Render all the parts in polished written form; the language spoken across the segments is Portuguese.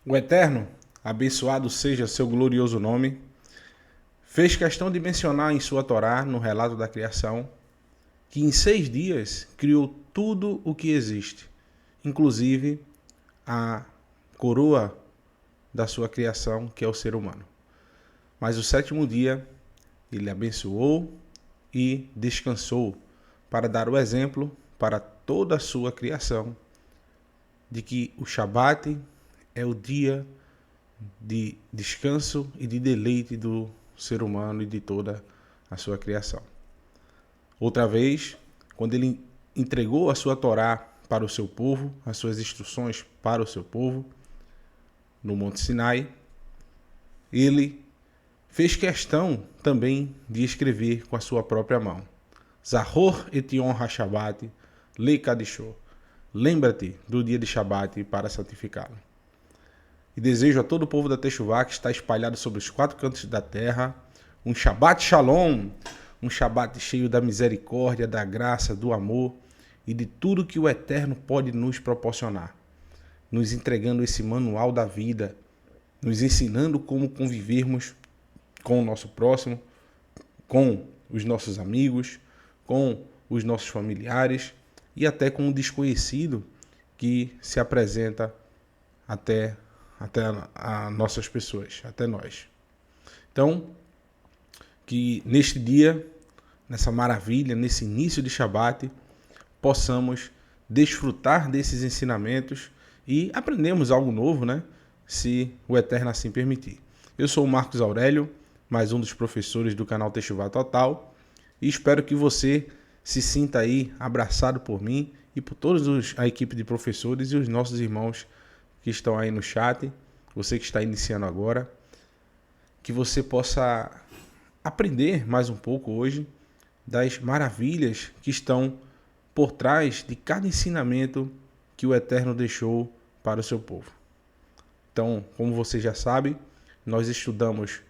O Eterno, abençoado seja seu glorioso nome, fez questão de mencionar em sua Torá, no relato da criação, que em 6 dias criou tudo o que existe, inclusive a coroa da sua criação, que é o ser humano. Mas o 7º dia, ele abençoou e descansou para dar o exemplo para toda a sua criação de que o Shabat é o dia de descanso e de deleite do ser humano e de toda a sua criação. Outra vez, quando ele entregou a sua Torá para o seu povo, as suas instruções para o seu povo, no Monte Sinai, ele fez questão também de escrever com a sua própria mão. Zahor et Yom HaShabbat leikadisho. Lembra-te do dia de Shabat para santificá-lo. E desejo a todo o povo da Techuvá que está espalhado sobre os 4 cantos da terra um Shabbat Shalom, um Shabat cheio da misericórdia, da graça, do amor e de tudo que o Eterno pode nos proporcionar, nos entregando esse manual da vida, nos ensinando como convivermos com o nosso próximo, com os nossos amigos, com os nossos familiares e até com o desconhecido que se apresenta até a nossas pessoas, até nós. Então, que neste dia, nessa maravilha, nesse início de Shabat, possamos desfrutar desses ensinamentos e aprendermos algo novo, né? Se o Eterno assim permitir. Eu sou o Marcos Aurélio, mais um dos professores do canal Techuvá Total, e espero que você se sinta aí abraçado por mim e por toda a equipe de professores e os nossos irmãos que estão aí no chat, você que está iniciando agora, que você possa aprender mais um pouco hoje das maravilhas que estão por trás de cada ensinamento que o Eterno deixou para o seu povo. Então, como você já sabe, nós estudamos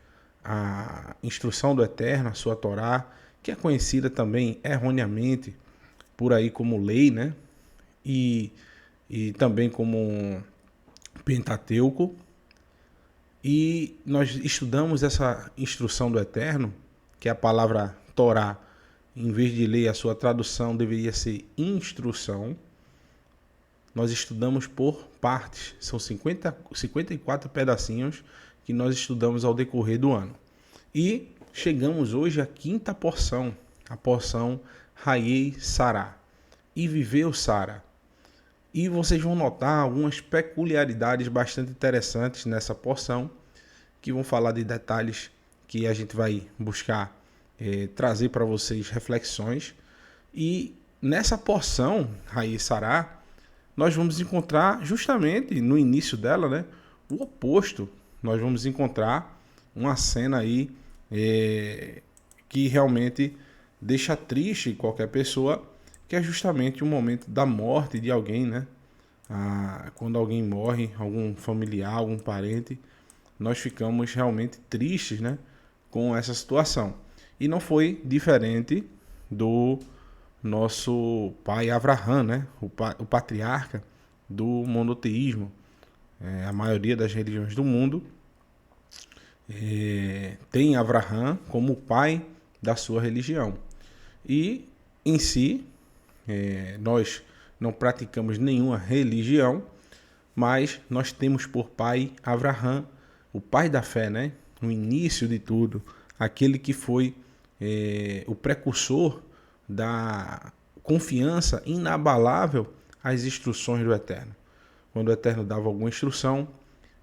a instrução do Eterno, a sua Torá, que é conhecida também erroneamente por aí como lei, né? E também como Pentateuco. E nós estudamos essa instrução do Eterno, que é a palavra Torá, em vez de lei, a sua tradução deveria ser instrução. Nós estudamos por partes, são 54 pedacinhos que nós estudamos ao decorrer do ano. E chegamos hoje à 5ª porção, a porção Hayei Sará, e viveu Sara. E vocês vão notar algumas peculiaridades bastante interessantes nessa porção, que vão falar de detalhes que a gente vai buscar trazer para vocês reflexões. E nessa porção Hayei Sará, nós vamos encontrar justamente no início dela, né, o oposto. Nós vamos encontrar uma cena aí que realmente deixa triste qualquer pessoa, que é justamente o momento da morte de alguém, né? Quando alguém morre, algum familiar, algum parente, nós ficamos realmente tristes, né, com essa situação. E não foi diferente do nosso pai Avraham, né, o patriarca do monoteísmo. A maioria das religiões do mundo tem Avraham como o pai da sua religião. E, em si, nós não praticamos nenhuma religião, mas nós temos por pai Avraham, o pai da fé, né? O início de tudo, aquele que foi o precursor da confiança inabalável às instruções do Eterno. Quando o Eterno dava alguma instrução,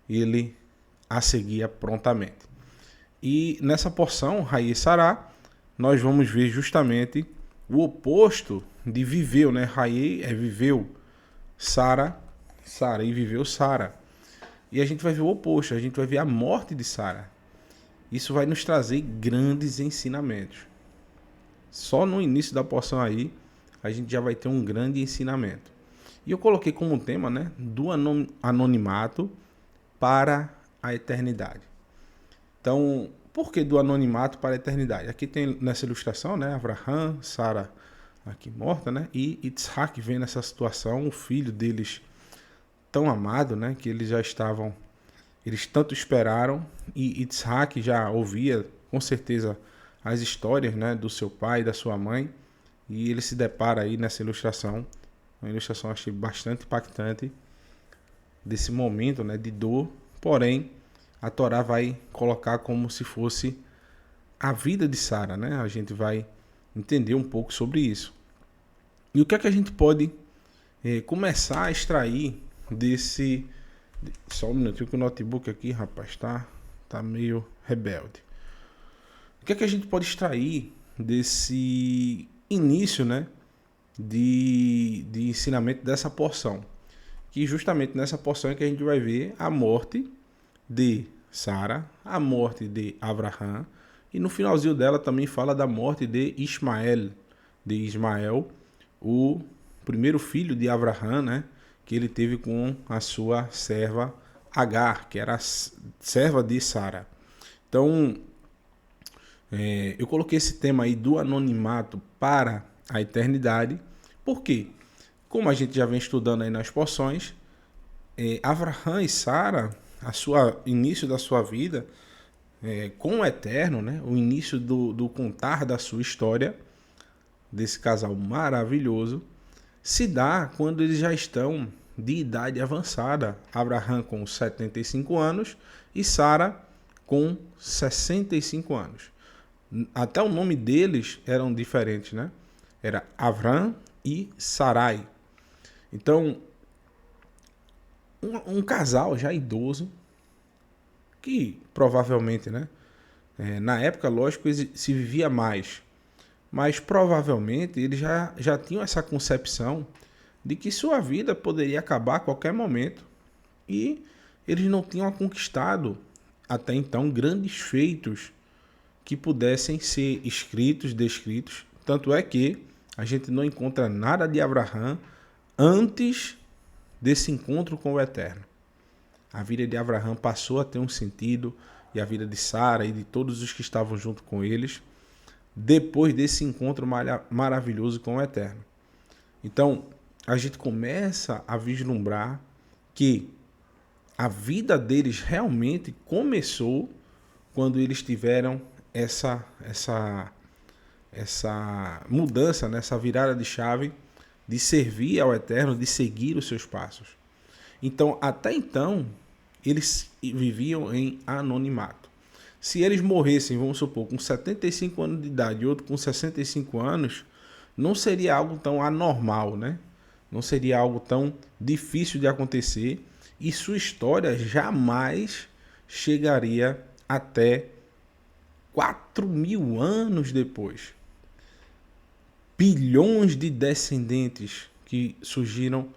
ele a seguia prontamente. E nessa porção, Hayei Sará, nós vamos ver justamente o oposto de viveu, né? Hayei é viveu, Sara e viveu Sara. E a gente vai ver o oposto, a gente vai ver a morte de Sara. isso vai nos trazer grandes ensinamentos. Só no início da porção aí, a gente já vai ter um grande ensinamento. E eu coloquei como tema, né, do anonimato para a eternidade. Então, por que do anonimato para a eternidade? Aqui tem nessa ilustração, né, Abraham, Sara aqui morta, né, e Isaac vem nessa situação, o filho deles tão amado, né, que eles tanto esperaram, e Isaac já ouvia com certeza as histórias, né, do seu pai e da sua mãe, e ele se depara aí nessa ilustração, uma ilustração eu achei bastante impactante desse momento, né, de dor, porém a Torá vai colocar como se fosse a vida de Sara, né? A gente vai entender um pouco sobre isso. E o que é que a gente pode começar a extrair desse... Só um minutinho que o notebook aqui, rapaz, tá meio rebelde. O que é que a gente pode extrair desse início, né, de ensinamento dessa porção? Que justamente nessa porção é que a gente vai ver a morte de Sara, a morte de Abraham, e no finalzinho dela também fala da morte de Ismael, o primeiro filho de Abraham, né, que ele teve com a sua serva Agar, que era a serva de Sara. Então, eu coloquei esse tema aí do anonimato para a eternidade, porque, como a gente já vem estudando aí nas porções, Abraham e Sara, início da sua vida com o Eterno, né, o início do contar da sua história, desse casal maravilhoso, se dá quando eles já estão de idade avançada. Abraham com 75 anos e Sara com 65 anos. Até o nome deles eram diferentes, né? Era Avram e Sarai. Então, um casal já idoso, que provavelmente, né? Na época, lógico, se vivia mais, mas provavelmente eles já tinham essa concepção de que sua vida poderia acabar a qualquer momento, e eles não tinham conquistado até então grandes feitos que pudessem ser escritos, descritos. Tanto é que a gente não encontra nada de Abraham antes desse encontro com o Eterno. A vida de Abraham passou a ter um sentido, e a vida de Sara e de todos os que estavam junto com eles, depois desse encontro maravilhoso com o Eterno. Então, a gente começa a vislumbrar que a vida deles realmente começou quando eles tiveram essa mudança, né? Essa virada de chave de servir ao Eterno, de seguir os seus passos. Então, até então, eles viviam em anonimato. Se eles morressem, vamos supor, com 75 anos de idade e outro com 65 anos, não seria algo tão anormal, né? Não seria algo tão difícil de acontecer, e sua história jamais chegaria até 4.000 anos depois. Bilhões de descendentes que surgiram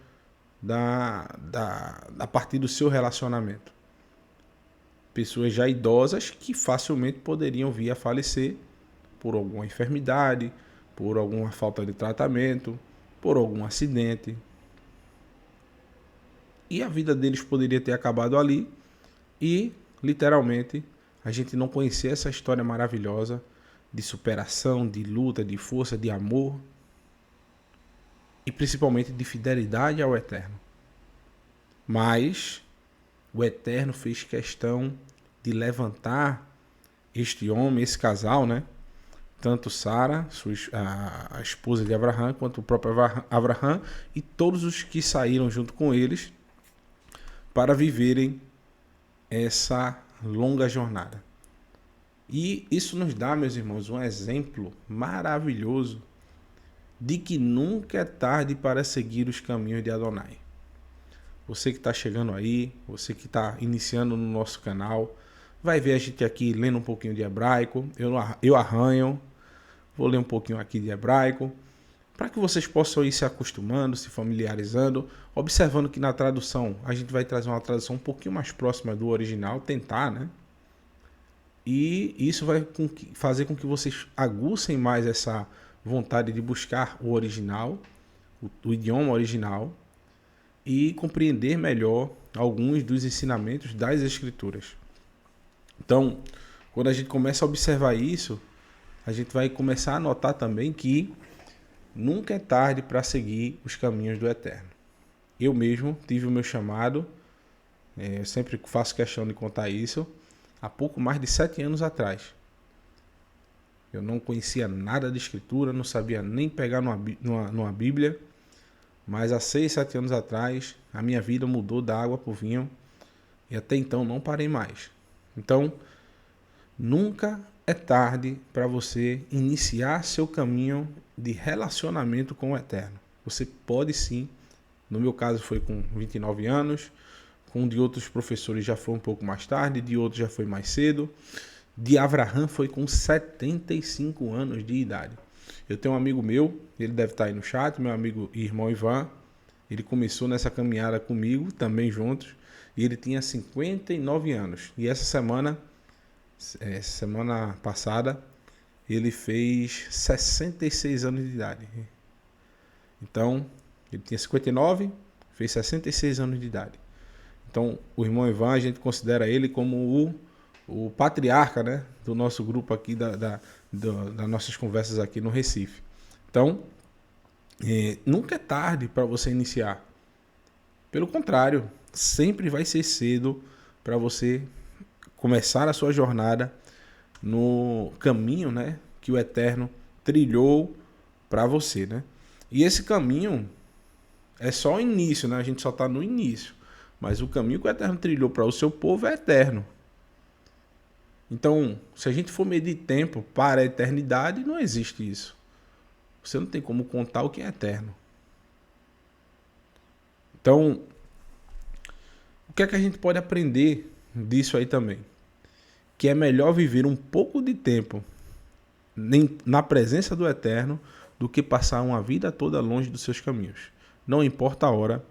a partir do seu relacionamento. Pessoas já idosas que facilmente poderiam vir a falecer por alguma enfermidade, por alguma falta de tratamento, por algum acidente. E a vida deles poderia ter acabado ali, e, literalmente, a gente não conhecer essa história maravilhosa de superação, de luta, de força, de amor e principalmente de fidelidade ao Eterno. Mas o Eterno fez questão de levantar este homem, esse casal, né? Tanto Sara, a esposa de Abraham, quanto o próprio Abraham e todos os que saíram junto com eles para viverem essa longa jornada. E isso nos dá, meus irmãos, um exemplo maravilhoso de que nunca é tarde para seguir os caminhos de Adonai. Você que está chegando aí, você que está iniciando no nosso canal, vai ver a gente aqui lendo um pouquinho de hebraico. Eu arranho, vou ler um pouquinho aqui de hebraico, para que vocês possam ir se acostumando, se familiarizando, observando que na tradução a gente vai trazer uma tradução um pouquinho mais próxima do original, tentar, né? E isso vai fazer com que vocês aguçem mais essa vontade de buscar o original, o idioma original, e compreender melhor alguns dos ensinamentos das Escrituras. Então, quando a gente começa a observar isso, a gente vai começar a notar também que nunca é tarde para seguir os caminhos do Eterno. Eu mesmo tive o meu chamado, eu sempre faço questão de contar isso, há pouco mais de 7 anos atrás. Eu não conhecia nada de Escritura, não sabia nem pegar numa Bíblia, mas há 6, 7 anos atrás, a minha vida mudou da água para o vinho e até então não parei mais. Então, nunca é tarde para você iniciar seu caminho de relacionamento com o Eterno. Você pode sim, no meu caso foi com 29 anos, com de outros professores já foi um pouco mais tarde, de outros já foi mais cedo. De Avraham foi com 75 anos de idade. Eu tenho um amigo meu, ele deve estar aí no chat, meu amigo e irmão Ivan. Ele começou nessa caminhada comigo, também juntos, e ele tinha 59 anos. E essa semana passada, ele fez 66 anos de idade. Então, ele tinha 59, fez 66 anos de idade. Então, o irmão Ivan, a gente considera ele como o patriarca, né, do nosso grupo aqui, das nossas conversas aqui no Recife. Então, nunca é tarde para você iniciar. Pelo contrário, sempre vai ser cedo para você começar a sua jornada no caminho, né, que o Eterno trilhou para você, né? E esse caminho é só o início, né? A gente só está no início. Mas o caminho que o Eterno trilhou para o seu povo é eterno. Então, se a gente for medir tempo para a eternidade, não existe isso. Você não tem como contar o que é eterno. Então, o que é que a gente pode aprender disso aí também? Que é melhor viver um pouco de tempo na presença do Eterno do que passar uma vida toda longe dos seus caminhos. Não importa a hora,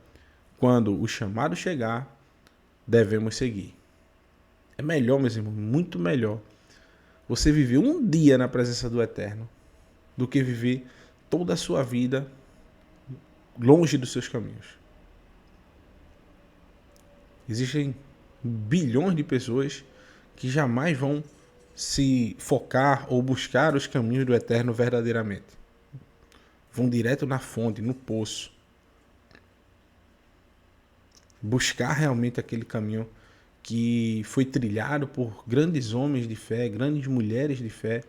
quando o chamado chegar, devemos seguir. É melhor, meus irmãos, muito melhor você viver um dia na presença do Eterno do que viver toda a sua vida longe dos seus caminhos. Existem bilhões de pessoas que jamais vão se focar ou buscar os caminhos do Eterno verdadeiramente. Vão direto na fonte, no poço. Buscar realmente aquele caminho que foi trilhado por grandes homens de fé, grandes mulheres de fé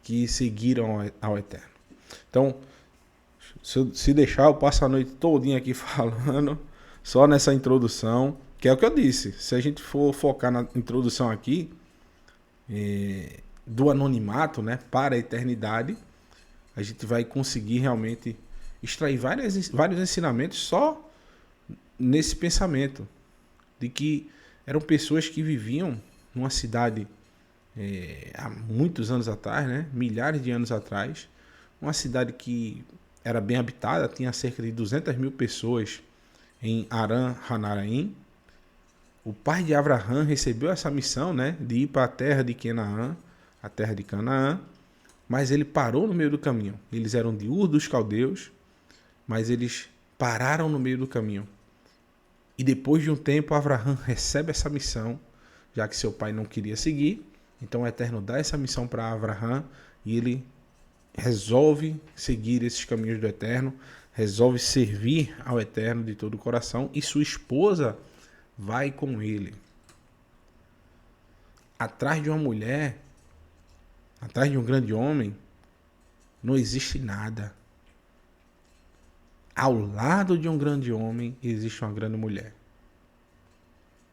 que seguiram ao Eterno. Então, se deixar, eu passo a noite todinha aqui falando, só nessa introdução, que é o que eu disse. Se a gente for focar na introdução aqui, do anonimato, né, para a eternidade, a gente vai conseguir realmente extrair vários ensinamentos só nesse pensamento de que eram pessoas que viviam numa cidade há muitos anos atrás, né? Milhares de anos atrás, uma cidade que era bem habitada, tinha cerca de 200 mil pessoas em Aram Hanaraim. O pai de Avraham recebeu essa missão, né, de ir para a terra de Canaã, a terra de Canaã, mas ele parou no meio do caminho. Eles eram de Ur dos Caldeus, mas eles pararam no meio do caminho. E depois de um tempo, Avraham recebe essa missão, já que seu pai não queria seguir. Então o Eterno dá essa missão para Avraham e ele resolve seguir esses caminhos do Eterno, resolve servir ao Eterno de todo o coração e sua esposa vai com ele. Atrás de uma mulher, atrás de um grande homem, não existe nada. Ao lado de um grande homem existe uma grande mulher.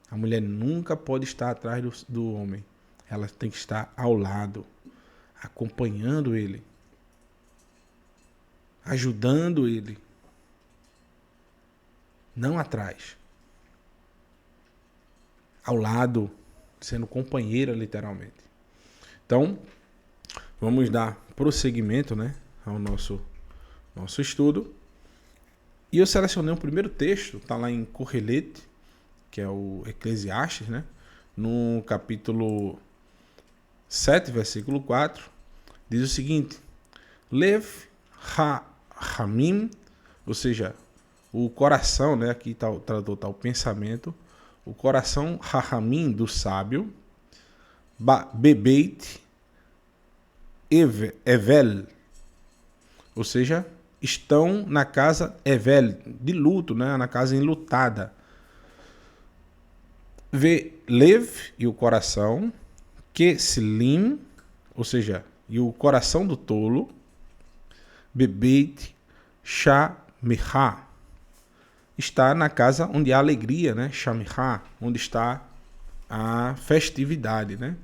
A mulher nunca pode estar atrás do homem. Ela tem que estar ao lado, acompanhando ele, ajudando ele, não atrás. Ao lado, sendo companheira literalmente. Então, vamos dar prosseguimento, né, ao nosso estudo. E eu selecionei um primeiro texto, está lá em Correlete, que é o Eclesiastes, né? No capítulo 7, versículo 4, diz o seguinte: Lev ha-hamim, ou seja, o coração, né? Aqui está o tradutor, tá o pensamento, o coração ha-hamim do sábio, bebeit evel, ou seja, estão na casa evel, de luto, né? Na casa enlutada. Lev, e o coração, Keslim, ou seja, e o coração do tolo, Bebeit Shamiha, está na casa onde há alegria, né? Shamiha, onde está a festividade, né?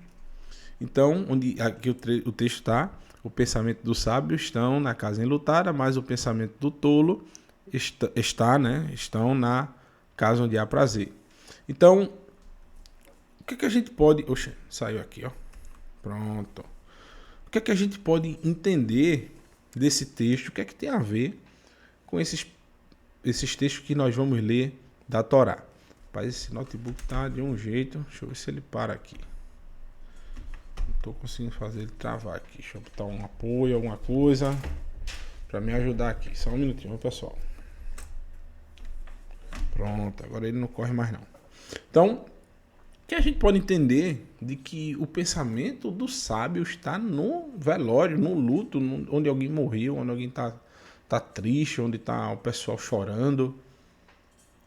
Então, onde aqui o texto está, o pensamento do sábio estão na casa enlutada, mas o pensamento do tolo estão na casa onde há prazer. Então, o que a gente pode... Oxe, saiu aqui, ó. Pronto. O que a gente pode entender desse texto? O que tem a ver com esses textos que nós vamos ler da Torá? Rapaz, esse notebook tá de um jeito. Deixa eu ver se ele para aqui. Não tô conseguindo fazer ele travar aqui. Deixa eu botar um apoio, alguma coisa para me ajudar aqui. Só um minutinho, pessoal. Pronto, agora ele não corre mais não. Então, que a gente pode entender de que o pensamento do sábio está no velório, no luto, onde alguém morreu, onde alguém tá triste, onde está o pessoal chorando,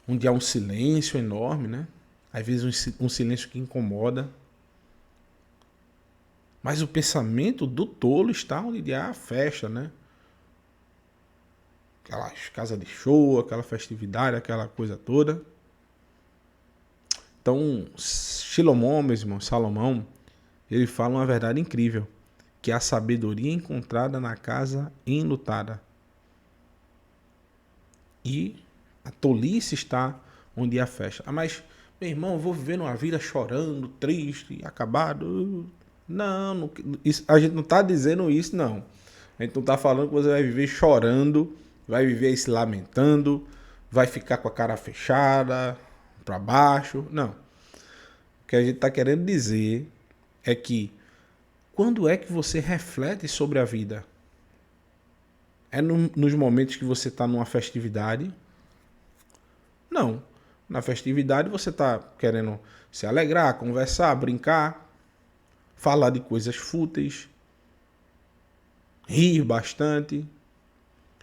onde há um silêncio enorme, né? Às vezes um silêncio que incomoda. Mas o pensamento do tolo está onde há a festa, né? Aquelas casas de show, aquela festividade, aquela coisa toda. Então, Shilomon, meu irmão, Salomão, ele fala uma verdade incrível, que é a sabedoria encontrada na casa enlutada. E a tolice está onde há festa. Ah, mas, meu irmão, eu vou viver numa vida chorando, triste, acabado. Não, isso, a gente não está dizendo isso, não. A gente não está falando que você vai viver chorando, vai viver se lamentando, vai ficar com a cara fechada, para baixo. Não. O que a gente está querendo dizer é que quando é que você reflete sobre a vida? É nos momentos que você está numa festividade? Não. Na festividade você está querendo se alegrar, conversar, brincar, falar de coisas fúteis, rir bastante.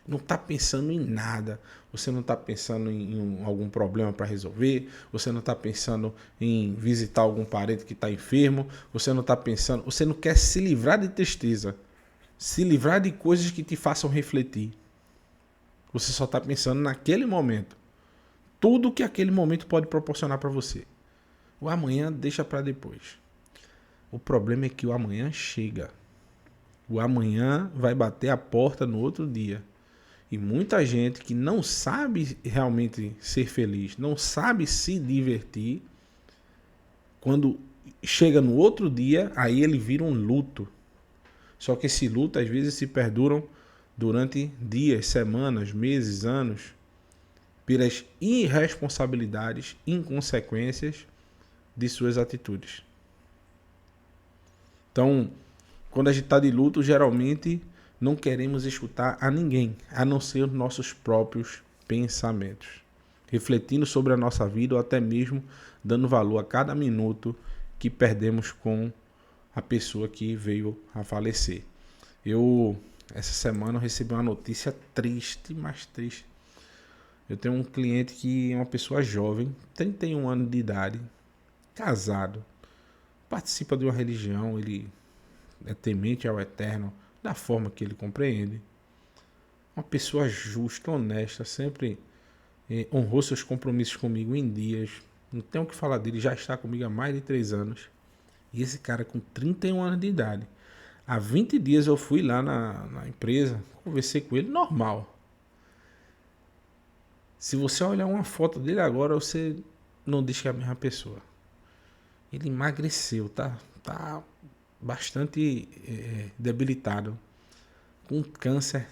Não está pensando em nada. Você não está pensando em algum problema para resolver. Você não está pensando em visitar algum parente que está enfermo. Você não está pensando... Você não quer se livrar de tristeza. Se livrar de coisas que te façam refletir. Você só está pensando naquele momento. Tudo que aquele momento pode proporcionar para você. O amanhã deixa para depois. O problema é que o amanhã chega. O amanhã vai bater a porta no outro dia. E muita gente que não sabe realmente ser feliz, não sabe se divertir, quando chega no outro dia, aí ele vira um luto. Só que esse luto às vezes se perduram durante dias, semanas, meses, anos, pelas irresponsabilidades, inconsequências de suas atitudes. Então, quando a gente está de luto, geralmente não queremos escutar a ninguém, a não ser os nossos próprios pensamentos. Refletindo sobre a nossa vida ou até mesmo dando valor a cada minuto que perdemos com a pessoa que veio a falecer. Essa semana, eu recebi uma notícia triste, mas triste. Eu tenho um cliente que é uma pessoa jovem, 31 anos de idade, casado, participa de uma religião, ele é temente ao Eterno, da forma que ele compreende. Uma pessoa justa, honesta, sempre honrou seus compromissos comigo em dias. Não tenho o que falar dele, já está comigo há mais de 3 anos. E esse cara com 31 anos de idade. Há 20 dias eu fui lá na empresa, conversei com ele, normal. Se você olhar uma foto dele agora, você não diz que é a mesma pessoa. Ele emagreceu, tá bastante debilitado, com câncer,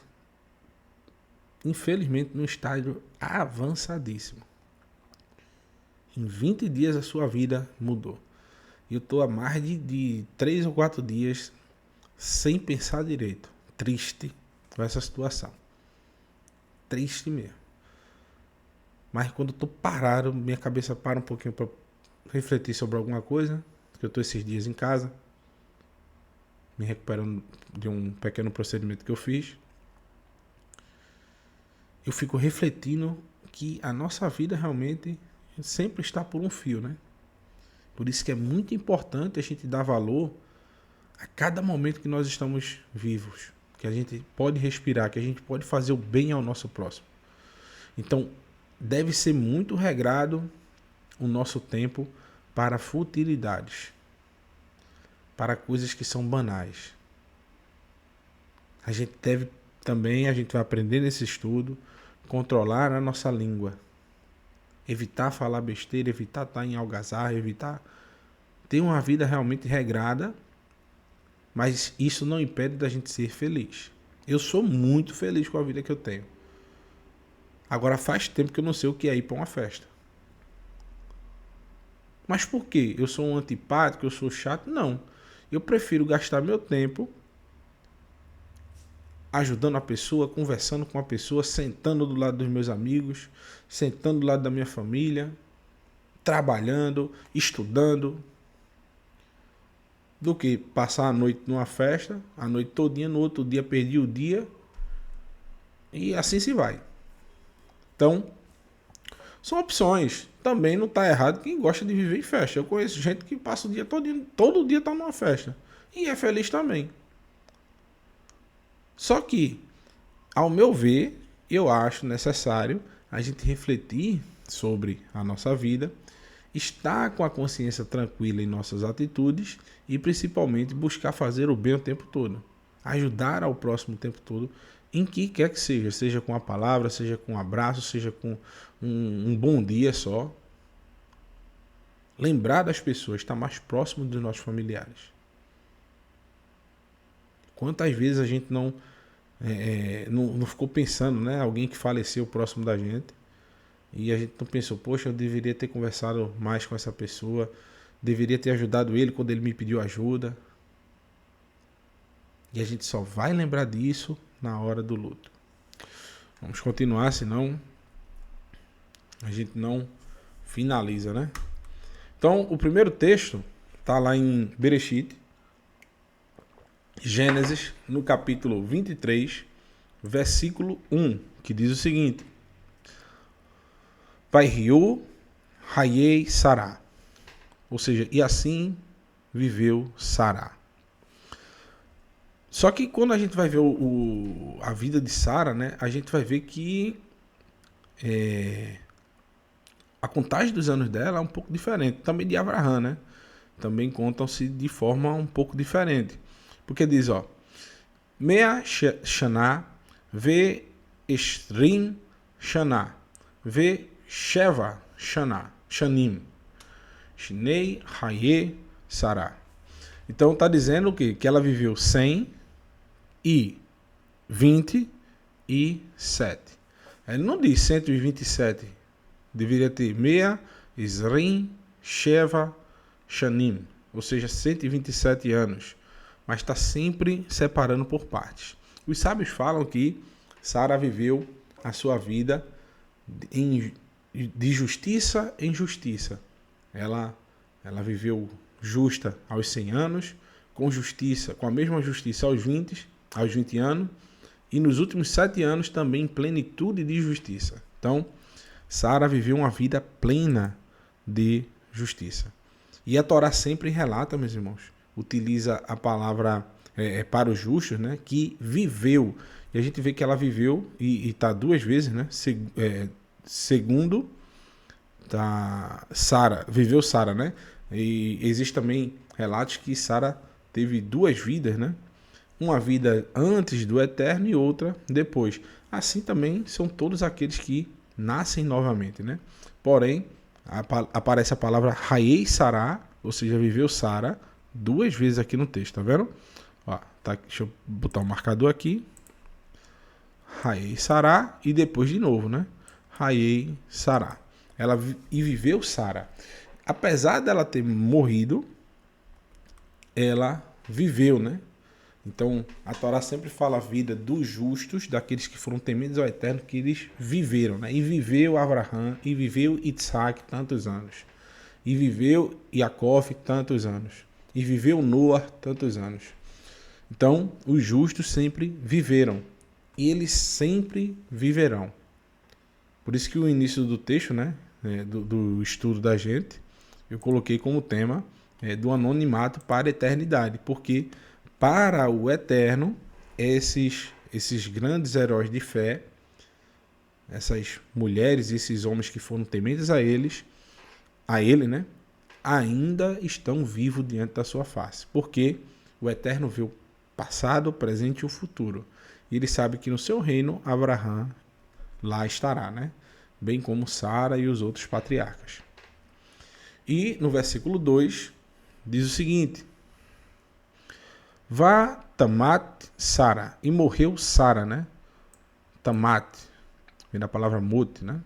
infelizmente no estágio avançadíssimo. Em 20 dias a sua vida mudou. E eu tô há mais de 3 ou 4 dias sem pensar direito. Triste com essa situação. Triste mesmo. Mas quando eu tô parado, minha cabeça para um pouquinho para refletir sobre alguma coisa, que eu tô esses dias em casa, me recuperando de um pequeno procedimento que eu fiz. Eu fico refletindo que a nossa vida realmente sempre está por um fio, né? Por isso que é muito importante a gente dar valor a cada momento que nós estamos vivos, que a gente pode respirar, que a gente pode fazer o bem ao nosso próximo. Então, deve ser muito regrado o nosso tempo para futilidades, para coisas que são banais. A gente deve também, a gente vai aprender nesse estudo, controlar a nossa língua. Evitar falar besteira, evitar estar em algazarra, evitar ter uma vida realmente regrada, mas isso não impede da gente ser feliz. Eu sou muito feliz com a vida que eu tenho. Agora faz tempo que eu não sei o que é ir para uma festa. Mas por quê? Eu sou um antipático, eu sou chato? Não. Eu prefiro gastar meu tempo ajudando a pessoa, conversando com a pessoa, sentando do lado dos meus amigos, sentando do lado da minha família, trabalhando, estudando, do que passar a noite numa festa, a noite todinha, no outro dia perdi o dia e assim se vai. Então, são opções. Também não está errado quem gosta de viver em festa. Eu conheço gente que passa o dia todo dia está numa festa e é feliz também. Só que, ao meu ver, eu acho necessário a gente refletir sobre a nossa vida, estar com a consciência tranquila em nossas atitudes e principalmente buscar fazer o bem o tempo todo. Ajudar ao próximo o tempo todo, em que quer que seja. Seja com a palavra, seja com um abraço, seja com um bom dia só. Lembrar das pessoas, estar mais próximo dos nossos familiares. Quantas vezes a gente não ficou pensando, né? Alguém que faleceu próximo da gente e a gente não pensou, poxa, eu deveria ter conversado mais com essa pessoa, deveria ter ajudado ele quando ele me pediu ajuda. E a gente só vai lembrar disso na hora do luto. Vamos continuar, senão a gente não finaliza, né? Então, o primeiro texto está lá em Bereshit, Gênesis, no capítulo 23, versículo 1, que diz o seguinte: Vaihiu Hayei Sará. Ou seja, e assim viveu Sará. Só que quando a gente vai ver a vida de Sara, né, a gente vai ver que a contagem dos anos dela é um pouco diferente. Também de Abraham, né? Também contam-se de forma um pouco diferente. Porque diz, ó, Mea Shana Ve Esrim Shana Ve Sheva Shana Shanim Shnei Haye Sará. Então está dizendo o quê? Que ela viveu 127. Ele não diz 127. Deveria ter Mea Esrim Sheva Shanim, ou seja, 127 anos. Mas está sempre separando por partes. Os sábios falam que Sara viveu a sua vida de justiça em justiça. Ela viveu justa aos 100 anos, com justiça, com a mesma justiça aos 20 anos, e nos últimos 7 anos também em plenitude de justiça. Então, Sara viveu uma vida plena de justiça. E a Torá sempre relata, meus irmãos, utiliza a palavra para os justos, né, que viveu. E a gente vê que ela viveu, e está 2 vezes, né, segundo, tá, Sara, viveu Sara, né? E existe também relatos que Sara teve 2 vidas, né? Uma vida antes do eterno e outra depois. Assim também são todos aqueles que nascem novamente, né? Porém, aparece a palavra Hayei Sará, ou seja, viveu Sara 2 vezes aqui no texto, tá vendo? Ó, tá, deixa eu botar um marcador aqui. Hayei Sará e depois de novo, né? Hayei Sará. Ela viveu Sara. Apesar dela ter morrido, ela viveu, né? Então, a Torá sempre fala a vida dos justos, daqueles que foram tementes ao Eterno, que eles viveram, né? E viveu Abraham, e viveu Isaac tantos anos. E viveu Jacó tantos anos. E viveu Noa tantos anos. Então, os justos sempre viveram. E eles sempre viverão. Por isso que o início do texto, né? Do estudo da gente, eu coloquei como tema do anonimato para a eternidade. Porque para o eterno, esses grandes heróis de fé, essas mulheres e esses homens que foram tementes a ele, né, ainda estão vivos diante da sua face. Porque o eterno vê o passado, o presente e o futuro. E ele sabe que no seu reino, Abraão lá estará, né? Bem como Sara e os outros patriarcas. E no versículo 2 diz o seguinte: Vá Tamat Sara. E morreu Sara, né? Tamat. Vem da palavra mut, né?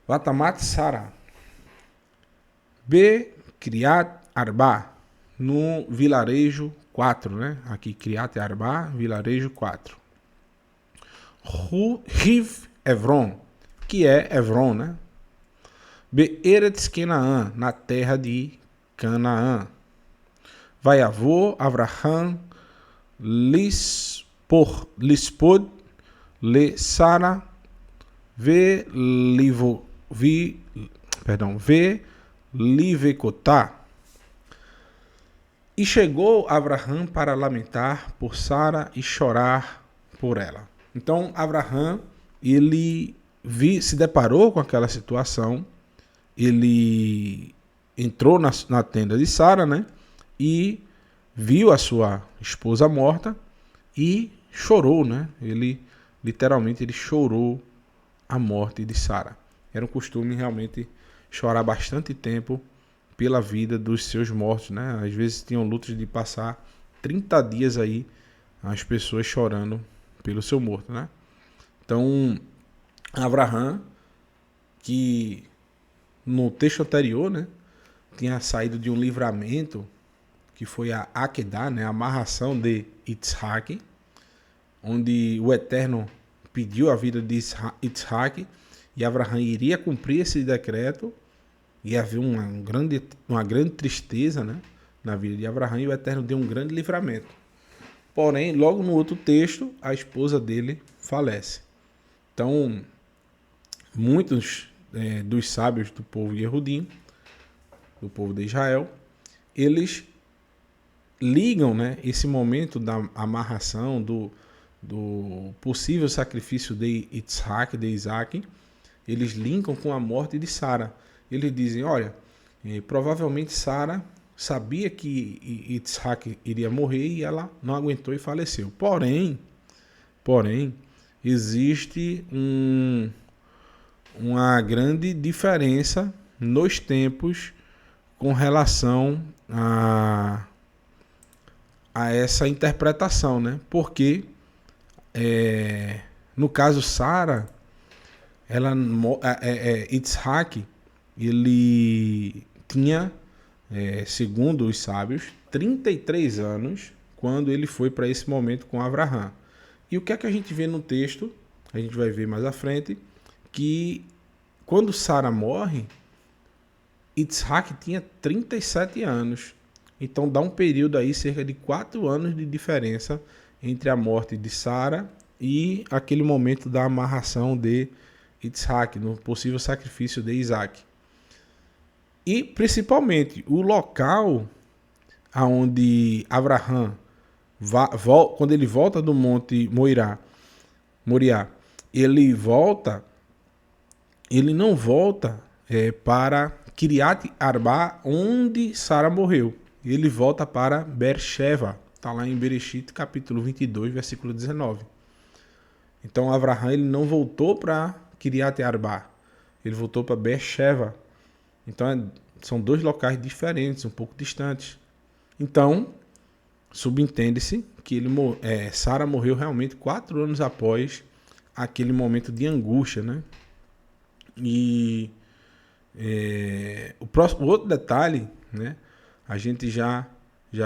Vá Tamat Sara. Be Criat Arba. No vilarejo 4, né? Aqui Criat Arba, vilarejo 4. Riv Evron, que é Evron, né? Be Eretz Canaã, na terra de Canaã. Vaiavô, Avraham, Lispod, Le Sara, Ve Livecotá. E chegou Avraham para lamentar por Sara e chorar por ela. Então, Avraham, ele se deparou com aquela situação, ele entrou na tenda de Sara, né? E viu a sua esposa morta e chorou, né? Literalmente, ele chorou a morte de Sara. Era um costume realmente chorar bastante tempo pela vida dos seus mortos, né? Às vezes tinham lutas de passar 30 dias aí as pessoas chorando pelo seu morto, né? Então, Avraham, que no texto anterior, né, tinha saído de um livramento que foi a Akedah, né, a amarração de Yitzhak, onde o Eterno pediu a vida de Yitzhak e Avraham iria cumprir esse decreto, e havia uma grande tristeza, né, na vida de Avraham, e o Eterno deu um grande livramento. Porém, logo no outro texto, a esposa dele falece. Então, muitos dos sábios do povo Yehudim, do povo de Israel, eles ligam, né, esse momento da amarração, do possível sacrifício de Isaac, eles linkam com a morte de Sara. Eles dizem, olha, provavelmente Sara sabia que Isaac iria morrer e ela não aguentou e faleceu. Porém, existe uma grande diferença nos tempos com relação a essa interpretação, né? Porque no caso Sara, Yitzhak, ele tinha, segundo os sábios, 33 anos quando ele foi para esse momento com Avraham. E o que é que a gente vê no texto? A gente vai ver mais à frente que quando Sara morre, Yitzhak tinha 37 anos. Então dá um período aí, cerca de 4 anos de diferença entre a morte de Sara e aquele momento da amarração de Yitzhak, no possível sacrifício de Isaac. E principalmente o local aonde Avraham, quando ele volta do monte Moriá, ele não volta para Kiriat Arba, onde Sara morreu. Ele volta para Beersheba. Está lá em Bereshit, capítulo 22, versículo 19. Então, Avraham ele não voltou para Kiriat Arba. Ele voltou para Beersheba. Então, são dois locais diferentes, um pouco distantes. Então, subentende-se que Sara morreu realmente 4 anos após aquele momento de angústia, né? E o outro detalhe, né? a gente já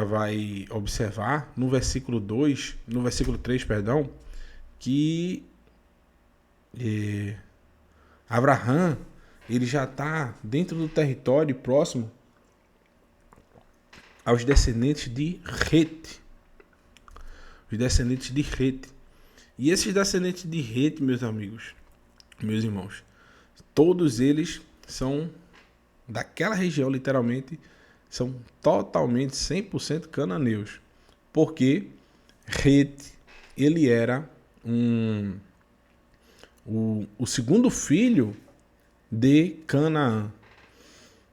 vai observar no versículo 2, no versículo 3, perdão, que Abraão, ele já está dentro do território próximo aos descendentes de Het. Os descendentes de Het. E esses descendentes de Het, meus amigos, meus irmãos, todos eles são daquela região, literalmente, são totalmente 100% cananeus. Porque Het, ele era o segundo filho de Canaã.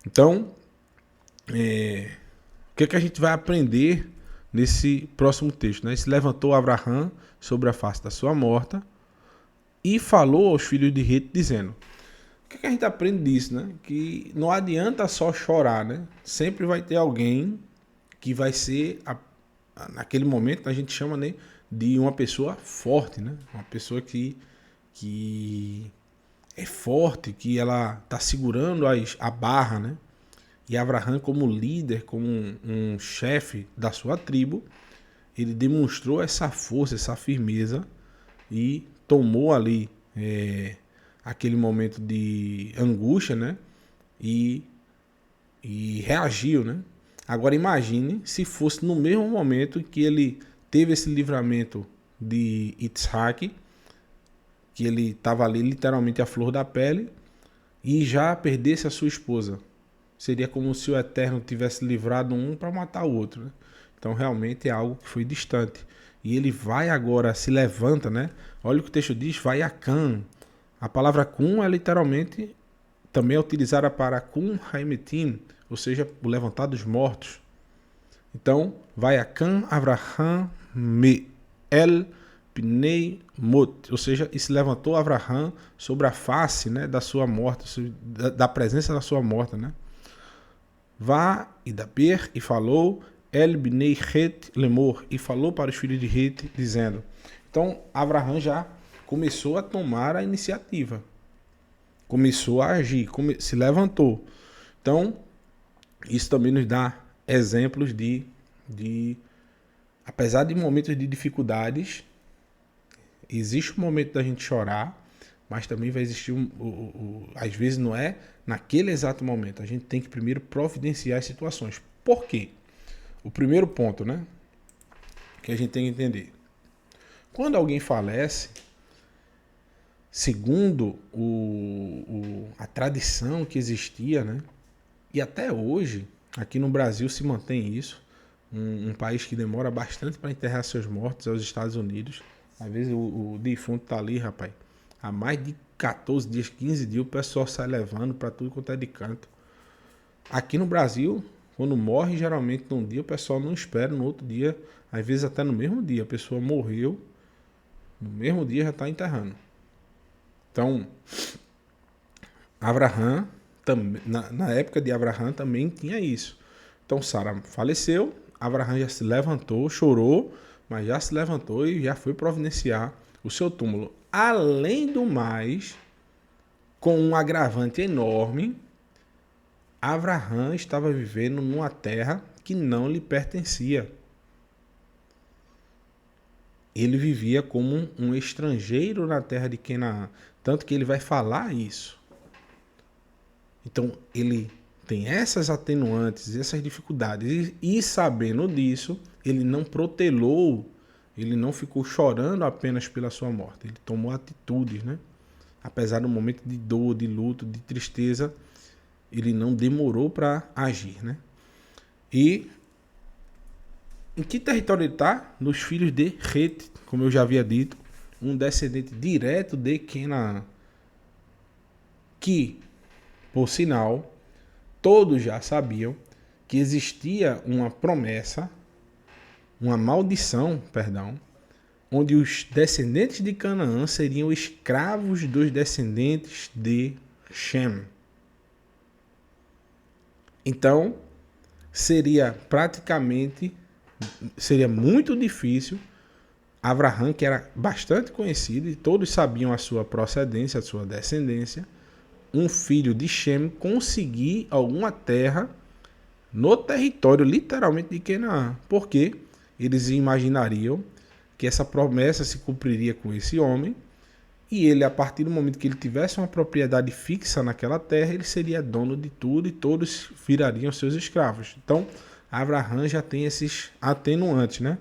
Então, o que a gente vai aprender nesse próximo texto? Né? Se levantou Abraão sobre a face da sua morta e falou aos filhos de Het, dizendo... O que a gente aprende disso, né? Que não adianta só chorar, né? Sempre vai ter alguém que vai ser, naquele momento, a gente chama, né, de uma pessoa forte, né? Uma pessoa que é forte, que ela está segurando a barra, né? E Abraão, como líder, como um chefe da sua tribo, ele demonstrou essa força, essa firmeza e tomou ali aquele momento de angústia, né? E reagiu, né? Agora imagine se fosse no mesmo momento que ele teve esse livramento de Isaac, que ele estava ali literalmente à flor da pele, e já perdesse a sua esposa. Seria como se o Eterno tivesse livrado um para matar o outro, né? Então realmente é algo que foi distante. E ele vai agora, se levanta, né? Olha o que o texto diz, vai a Cã. A palavra Cum é literalmente também é utilizada para Cum Haimetim, ou seja, o levantar dos mortos. Então, vai a Cã Avraham me el Pnei Mot, ou seja, e se levantou Avraham sobre a face, né, da sua morte, da presença da sua morte, né? Vá e daber e falou el Bnei Het lemor, e falou para os filhos de Het, dizendo. Então, Avraham já começou a tomar a iniciativa, começou a agir, se levantou. Então, isso também nos dá exemplos de apesar de momentos de dificuldades, existe um momento da gente chorar, mas também vai existir, às vezes não é naquele exato momento, a gente tem que primeiro providenciar as situações. Por quê? O primeiro ponto, né, que a gente tem que entender. Quando alguém falece, segundo a tradição que existia, né? E até hoje, aqui no Brasil se mantém isso, um país que demora bastante para enterrar seus mortos, é os Estados Unidos. Às vezes o defunto tá ali, rapaz, há mais de 14 dias, 15 dias, o pessoal sai levando para tudo quanto é de canto. Aqui no Brasil, quando morre, geralmente num dia, o pessoal não espera, no outro dia, às vezes até no mesmo dia, a pessoa morreu, no mesmo dia já está enterrando. Então, Abraão, na época de Abraão também tinha isso. Então, Sara faleceu, Abraão já se levantou, chorou, mas já se levantou e já foi providenciar o seu túmulo. Além do mais, com um agravante enorme, Abraão estava vivendo numa terra que não lhe pertencia. Ele vivia como um estrangeiro na terra de Canaã. Tanto que ele vai falar isso. Então, ele tem essas atenuantes, essas dificuldades. E sabendo disso, ele não protelou, ele não ficou chorando apenas pela sua morte. Ele tomou atitudes, né? Apesar do momento de dor, de luto, de tristeza, ele não demorou para agir, né? E em que território ele está? Nos filhos de Het, como eu já havia dito, um descendente direto de Canaã, que, por sinal, todos já sabiam que existia uma promessa, uma maldição, onde os descendentes de Canaã seriam escravos dos descendentes de Shem. Então, seria muito difícil Abraão, que era bastante conhecido e todos sabiam a sua procedência, a sua descendência, um filho de Shem conseguir alguma terra no território, literalmente, de Canaã. Porque eles imaginariam que essa promessa se cumpriria com esse homem, e ele, a partir do momento que ele tivesse uma propriedade fixa naquela terra, ele seria dono de tudo e todos virariam seus escravos. Então, Abraão já tem esses atenuantes, né?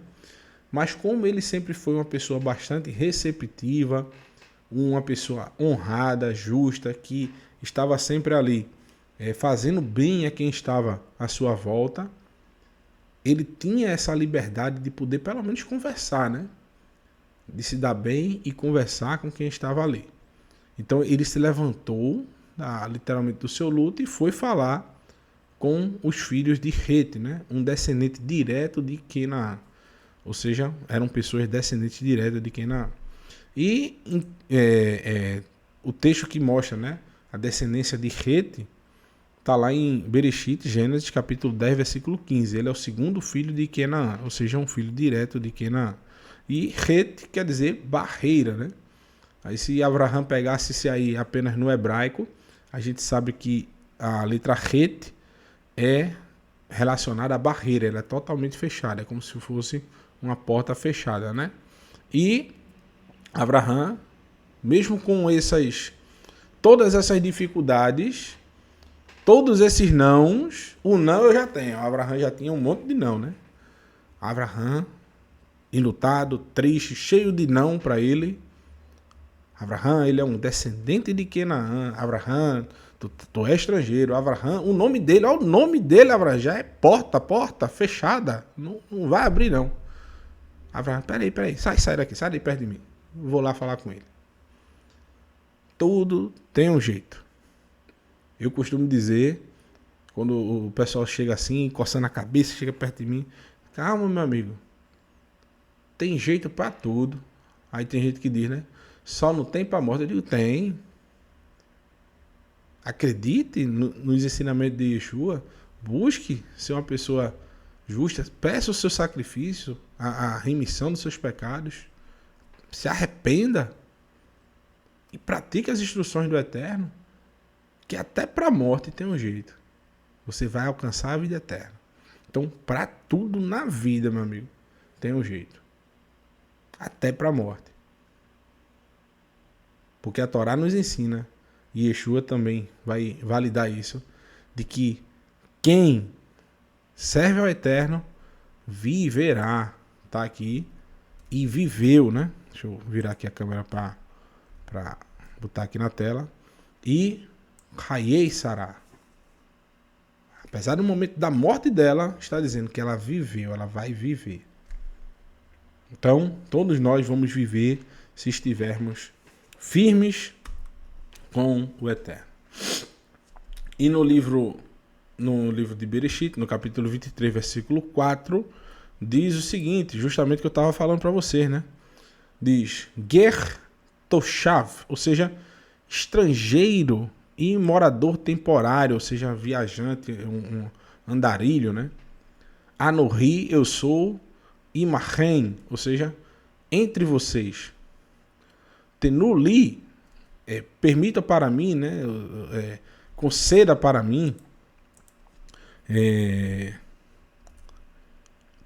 Mas como ele sempre foi uma pessoa bastante receptiva, uma pessoa honrada, justa, que estava sempre ali fazendo bem a quem estava à sua volta, ele tinha essa liberdade de poder pelo menos conversar, né? De se dar bem e conversar com quem estava ali. Então ele se levantou, literalmente, do seu luto e foi falar com os filhos de Het, né? Um descendente direto de Canaã. Ou seja, eram pessoas descendentes diretas de Canaã. E o texto que mostra, né, a descendência de Het está lá em Bereshit, Gênesis, capítulo 10, versículo 15. Ele é o segundo filho de Canaã, ou seja, um filho direto de Canaã. E Het quer dizer barreira, né? Aí se Abraão pegasse isso aí apenas no hebraico, a gente sabe que a letra Het é relacionada à barreira, ela é totalmente fechada, é como se fosse uma porta fechada, né? E Abraão, mesmo com todas essas dificuldades, todos esses nãos, o não eu já tenho, Abraão já tinha um monte de não, né? Abraão, enlutado, triste, cheio de não para ele. Abraão, ele é um descendente de Canaã. Abraão, tu é estrangeiro. Abraão, o nome dele, olha o nome dele, Abraão, já é porta fechada. Não vai abrir, não. Abraão, peraí, sai daqui, sai daí perto de mim. Vou lá falar com ele. Tudo tem um jeito. Eu costumo dizer, quando o pessoal chega assim, coçando a cabeça, chega perto de mim, calma, meu amigo. Tem jeito pra tudo. Aí tem gente que diz, né? Só não tem pra morte. Eu digo, tem. Acredite nos ensinamentos de Yeshua. Busque ser uma pessoa justa. Peça o seu sacrifício, a remissão dos seus pecados. Se arrependa. E pratique as instruções do Eterno. Que até pra morte tem um jeito. Você vai alcançar a vida eterna. Então, pra tudo na vida, meu amigo, tem um jeito. Até para a morte. Porque a Torá nos ensina, e Yeshua também vai validar isso, de que quem serve ao Eterno viverá. Tá aqui. E viveu, né? Deixa eu virar aqui a câmera para botar aqui na tela. E Hayei Sará. Apesar do momento da morte dela, está dizendo que ela viveu, ela vai viver. Então, todos nós vamos viver se estivermos firmes com o Eterno. E no livro de Bereshit, no capítulo 23, versículo 4, diz o seguinte, justamente o que eu estava falando para vocês, né? Diz, Ger Toshav, ou seja, estrangeiro e morador temporário, ou seja, viajante, um andarilho, né? Anohi, eu sou Imahem, ou seja, entre vocês. Tenuli, permita para mim, né? Conceda para mim.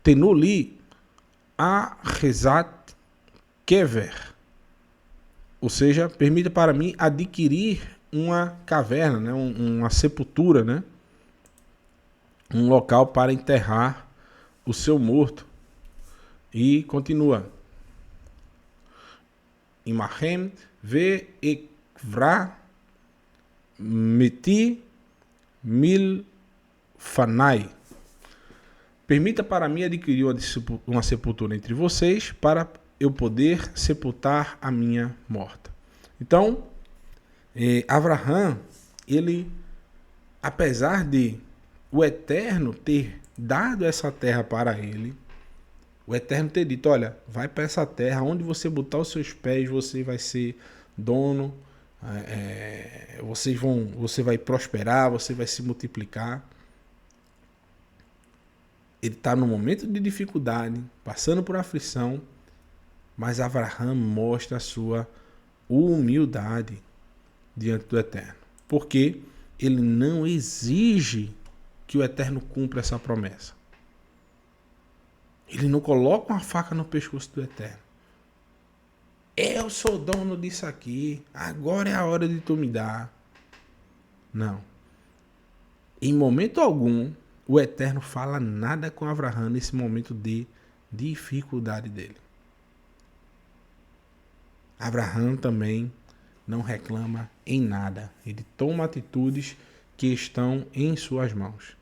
Tenuli a rezat kever, ou seja, permita para mim adquirir uma caverna, né? Uma sepultura, né? Um local para enterrar o seu morto. E continua. Imahem ve ekvra meti milfanai. Permita para mim adquirir uma sepultura entre vocês para eu poder sepultar a minha morta. Então, Abraão, ele, apesar de o Eterno ter dado essa terra para ele, o Eterno ter dito, olha, vai para essa terra, onde você botar os seus pés, você vai ser dono, você vai prosperar, você vai se multiplicar. Ele está num momento de dificuldade, passando por aflição, mas Abraão mostra a sua humildade diante do Eterno. Porque ele não exige que o Eterno cumpra essa promessa. Ele não coloca uma faca no pescoço do Eterno. Eu sou dono disso aqui. Agora é a hora de tu me dar. Não. Em momento algum, o Eterno fala nada com Abraão nesse momento de dificuldade dele. Abraão também não reclama em nada. Ele toma atitudes que estão em suas mãos.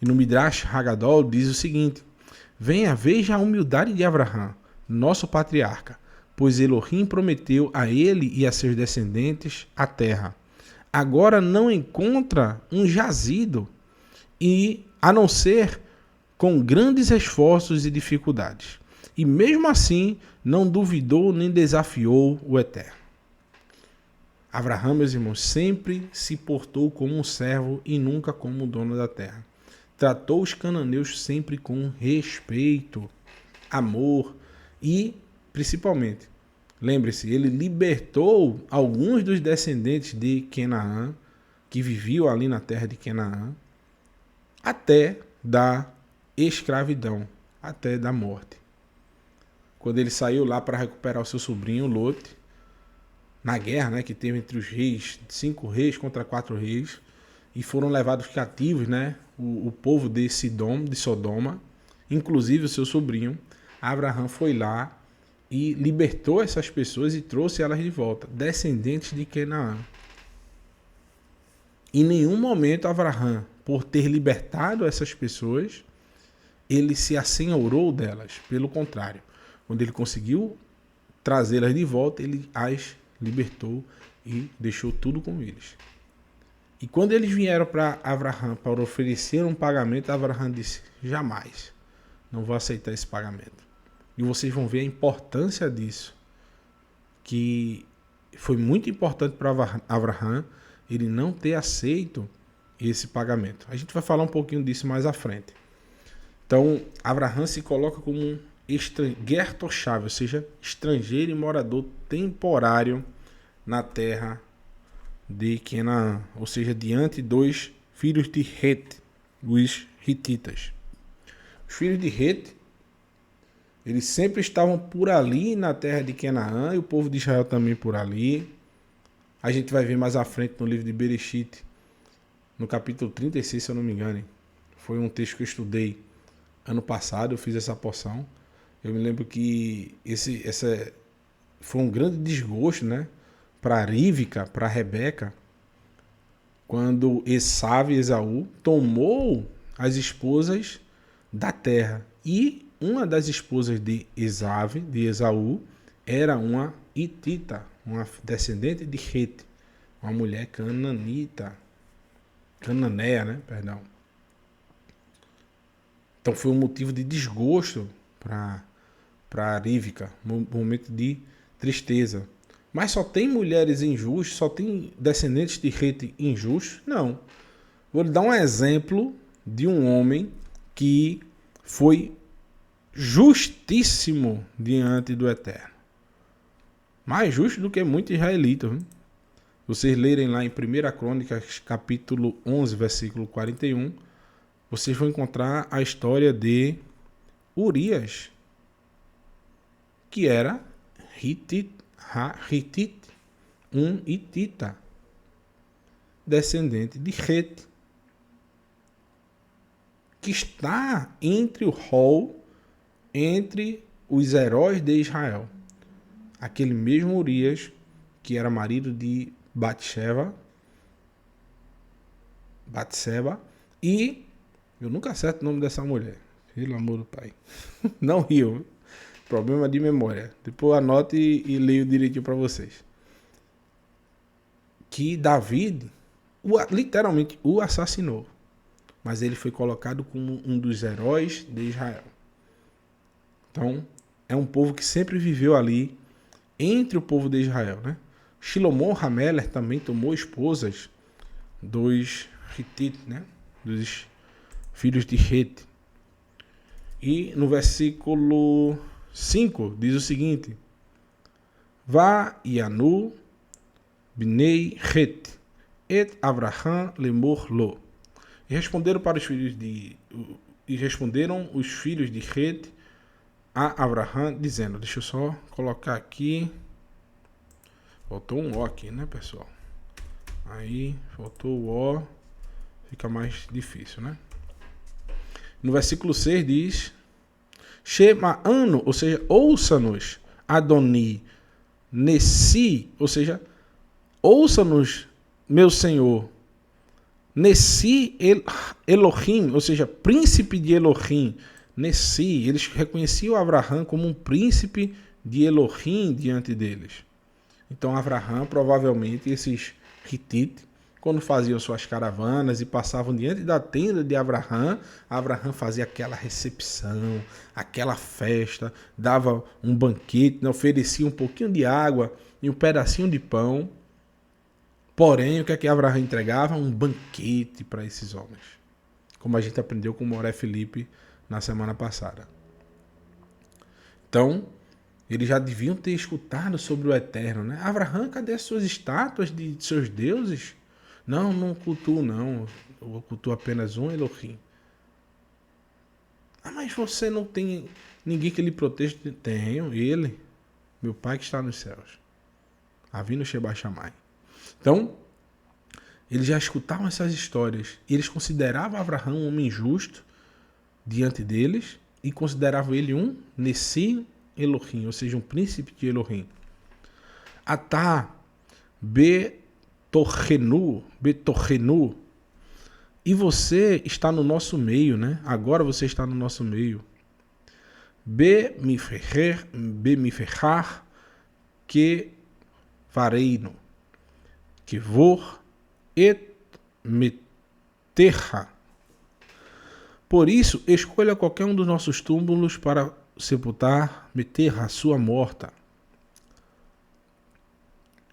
E no Midrash Haggadol diz o seguinte: venha, veja a humildade de Abraão, nosso patriarca, pois Elohim prometeu a ele e a seus descendentes a terra. Agora não encontra um jazido, e a não ser com grandes esforços e dificuldades. E mesmo assim não duvidou nem desafiou o Eterno. Abraão, meus irmãos, sempre se portou como um servo e nunca como o dono da terra. Tratou os cananeus sempre com respeito, amor e, principalmente, lembre-se, ele libertou alguns dos descendentes de Canaã, que viviam ali na terra de Canaã, até da escravidão, até da morte. Quando ele saiu lá para recuperar o seu sobrinho, Lote, na guerra, né, que teve entre os reis, 5 reis contra 4 reis, e foram levados cativos, né, o povo de Sodoma, inclusive o seu sobrinho, Abraão foi lá e libertou essas pessoas e trouxe elas de volta, descendentes de Canaã. Em nenhum momento Abraão, por ter libertado essas pessoas, ele se assenhorou delas. Pelo contrário, quando ele conseguiu trazê-las de volta, ele as libertou e deixou tudo com eles. E quando eles vieram para Abraão para oferecer um pagamento, Abraão disse: jamais, não vou aceitar esse pagamento. E vocês vão ver a importância disso, que foi muito importante para Abraão ele não ter aceito esse pagamento. A gente vai falar um pouquinho disso mais à frente. Então, Abraão se coloca como um Gertoshav, ou seja, estrangeiro e morador temporário na terra de Canaã, ou seja, diante dos filhos de Het, os hititas. Os filhos de Het, eles sempre estavam por ali na terra de Canaã, e o povo de Israel também por ali. A gente vai ver mais à frente no livro de Bereshit, no capítulo 36, se eu não me engano. Foi um texto que eu estudei ano passado, eu fiz essa porção. Eu me lembro que esse foi um grande desgosto, né, para Rivka, para Rebeca, quando Esaú e Esaú tomou as esposas da terra. E uma das esposas de Esaú, era uma hitita, uma descendente de Het, uma mulher cananeia, né, perdão. Então foi um motivo de desgosto para Rivka, um momento de tristeza. Mas só tem mulheres injustas, só tem descendentes de Het injustos? Não. Vou lhe dar um exemplo de um homem que foi justíssimo diante do Eterno. Mais justo do que muitos israelitas. Vocês lerem lá em 1 Crônicas, capítulo 11, versículo 41, vocês vão encontrar a história de Urias, que era um hitita, descendente de Het, que está entre o rol, entre os heróis de Israel. Aquele mesmo Urias, que era marido de Batseba, e eu nunca acerto o nome dessa mulher, pelo amor do pai. Não rio, problema de memória. Depois anote e leio direitinho para vocês. Que David literalmente o assassinou, mas ele foi colocado como um dos heróis de Israel. Então, é um povo que sempre viveu ali entre o povo de Israel, né? Shlomo Hameler também tomou esposas dos hititas, né? Dos filhos de Het. E no versículo 5 diz o seguinte: Va Yanu Bnei Het et Avraham lemor lo. E responderam para os filhos de e responderam os filhos de Het a Abraão, dizendo, deixa eu só colocar aqui, faltou um O aqui, né, pessoal? Aí, faltou o O, fica mais difícil, né? No versículo 6 diz, Shema'anu, ou seja, ouça-nos, Adoni, Nessi, ou seja, ouça-nos, meu Senhor, Nessi Elohim, ou seja, príncipe de Elohim, Nessi, eles reconheciam Abraão como um príncipe de Elohim diante deles. Então Abraão, provavelmente, esses hititas, quando faziam suas caravanas e passavam diante da tenda de Abraão, Abraão fazia aquela recepção, aquela festa, dava um banquete, oferecia um pouquinho de água e um pedacinho de pão. Porém, o que é que Abraão entregava? Um banquete para esses homens. Como a gente aprendeu com Moré Felipe na semana passada. Então, eles já deviam ter escutado sobre o Eterno, né? Abraão, cadê as suas estátuas de seus deuses? Não, não cultuo não. Eu cultuo apenas um Elohim. Ah, mas você não tem ninguém que lhe proteja? Tenho, ele, meu Pai que está nos céus. Avinu Sheba Shammai. Então, eles já escutavam essas histórias. E eles consideravam Abraão um homem justo diante deles e consideravam ele um Nessi Elohim, ou seja, um príncipe de Elohim. Atá Betorrenu, e você está no nosso meio, né? Agora você está no nosso meio. Bemiferrar que fareino, que vor et meterra. Por isso, escolha qualquer um dos nossos túmulos para sepultar, meter a sua morta.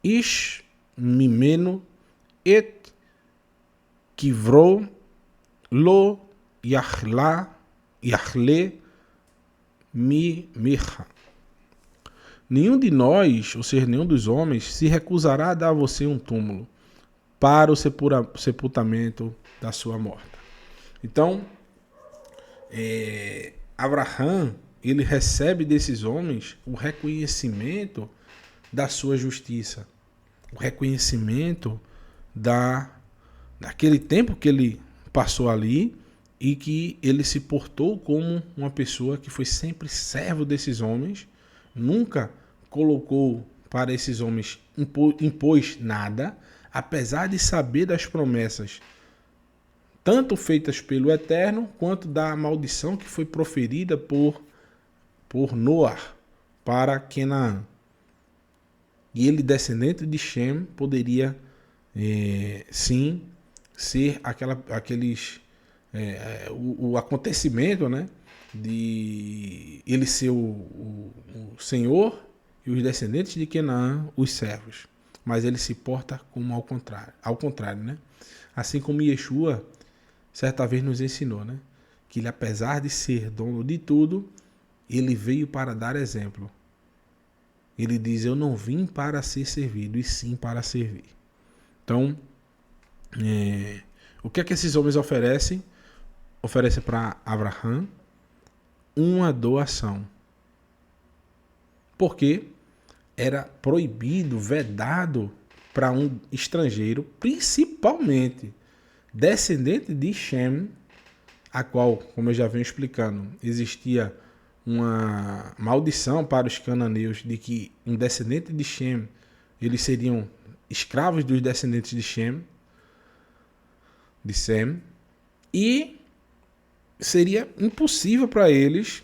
Ish mimeno et kivro lo yachle mi mirra. Nenhum de nós, ou seja, nenhum dos homens, se recusará a dar a você um túmulo para o sepultamento da sua morta. Então, Abraão, ele recebe desses homens o reconhecimento da sua justiça, o reconhecimento daquele tempo que ele passou ali e que ele se portou como uma pessoa que foi sempre servo desses homens, nunca colocou para esses homens, impôs nada, apesar de saber das promessas tanto feitas pelo Eterno, quanto da maldição que foi proferida por Noé para Canaã. E ele, descendente de Shem, poderia sim ser o acontecimento, né, de ele ser o Senhor e os descendentes de Canaã, os servos. Mas ele se porta como ao contrário, né? Assim como Yeshua certa vez nos ensinou, né, que ele, apesar de ser dono de tudo, ele veio para dar exemplo. Ele diz, eu não vim para ser servido, e sim para servir. Então, o que é que esses homens oferecem? Oferecem para Abraão uma doação. Porque era proibido, vedado para um estrangeiro, principalmente descendente de Shem, a qual, como eu já venho explicando, existia uma maldição para os cananeus de que um descendente de Shem, eles seriam escravos dos descendentes de Sem, e seria impossível para eles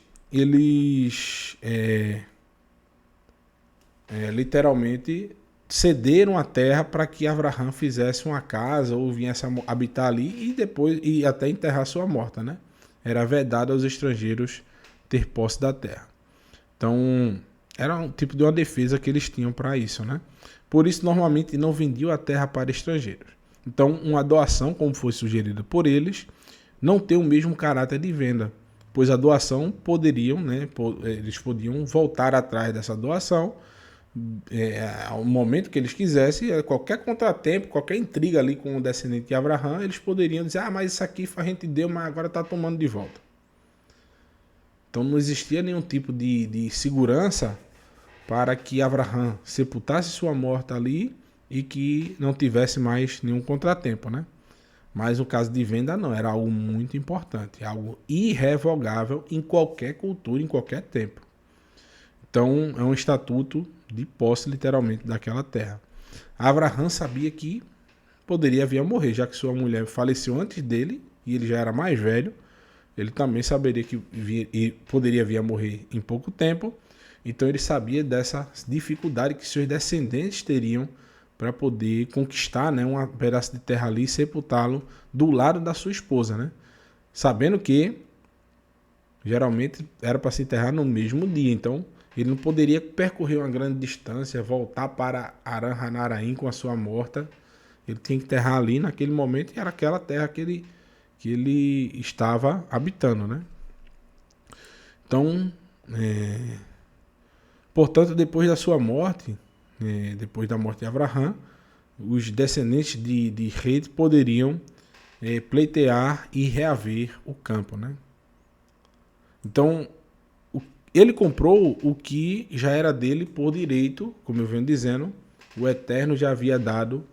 literalmente cederam a terra para que Abraão fizesse uma casa ou viesse a habitar ali e depois até enterrar sua morta, né? Era vedado aos estrangeiros ter posse da terra. Então, era um tipo de uma defesa que eles tinham para isso, né? Por isso, normalmente, não vendiam a terra para estrangeiros. Então, uma doação, como foi sugerida por eles, não tem o mesmo caráter de venda, pois a doação eles podiam voltar atrás dessa doação, ao momento que eles quisessem, qualquer contratempo, qualquer intriga ali com o descendente de Abraão, eles poderiam dizer, mas isso aqui a gente deu, mas agora está tomando de volta. Então não existia nenhum tipo de segurança para que Abraão sepultasse sua morte ali e que não tivesse mais nenhum contratempo, né? Mas no caso de venda não, era algo muito importante, algo irrevogável em qualquer cultura, em qualquer tempo. Então é um estatuto de posse literalmente daquela terra. Abraão sabia que poderia vir a morrer, já que sua mulher faleceu antes dele e ele já era mais velho. Ele também saberia que poderia vir a morrer em pouco tempo. Então ele sabia dessa dificuldade que seus descendentes teriam para poder conquistar, né, um pedaço de terra ali e sepultá-lo do lado da sua esposa, né? Sabendo que geralmente era para se enterrar no mesmo dia. Então ele não poderia percorrer uma grande distância, voltar para Aram-Hanaraim com a sua morta. Ele tinha que enterrar ali naquele momento e era aquela terra que ele estava habitando, né? Então, portanto, depois da sua morte, depois da morte de Abraão, os descendentes de Het poderiam pleitear e reaver o campo, né? Então, ele comprou o que já era dele por direito, como eu venho dizendo, o Eterno já havia dado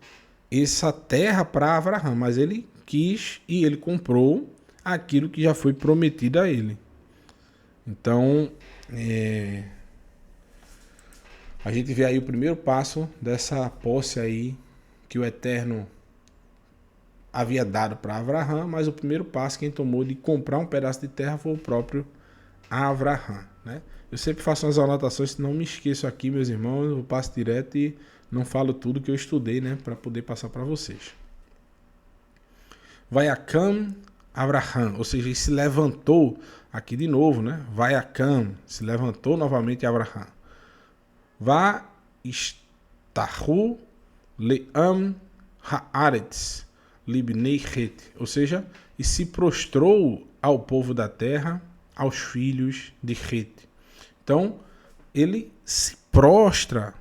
essa terra para Abraão, mas ele quis e ele comprou aquilo que já foi prometido a ele. Então, a gente vê aí o primeiro passo dessa posse aí que o Eterno havia dado para Abraão, mas o primeiro passo quem tomou de comprar um pedaço de terra foi o próprio Abraão, né? Eu sempre faço umas anotações, se não me esqueço aqui, meus irmãos, eu passo direto e não falo tudo que eu estudei, né, para poder passar para vocês. Vaiacam Abraão, ou seja, ele se levantou aqui de novo, né? Vaiacam, se levantou novamente Abraão. Va istahu leam haaretz libnei Het, ou seja, e se prostrou ao povo da terra, aos filhos de Het. Então, ele se prostra,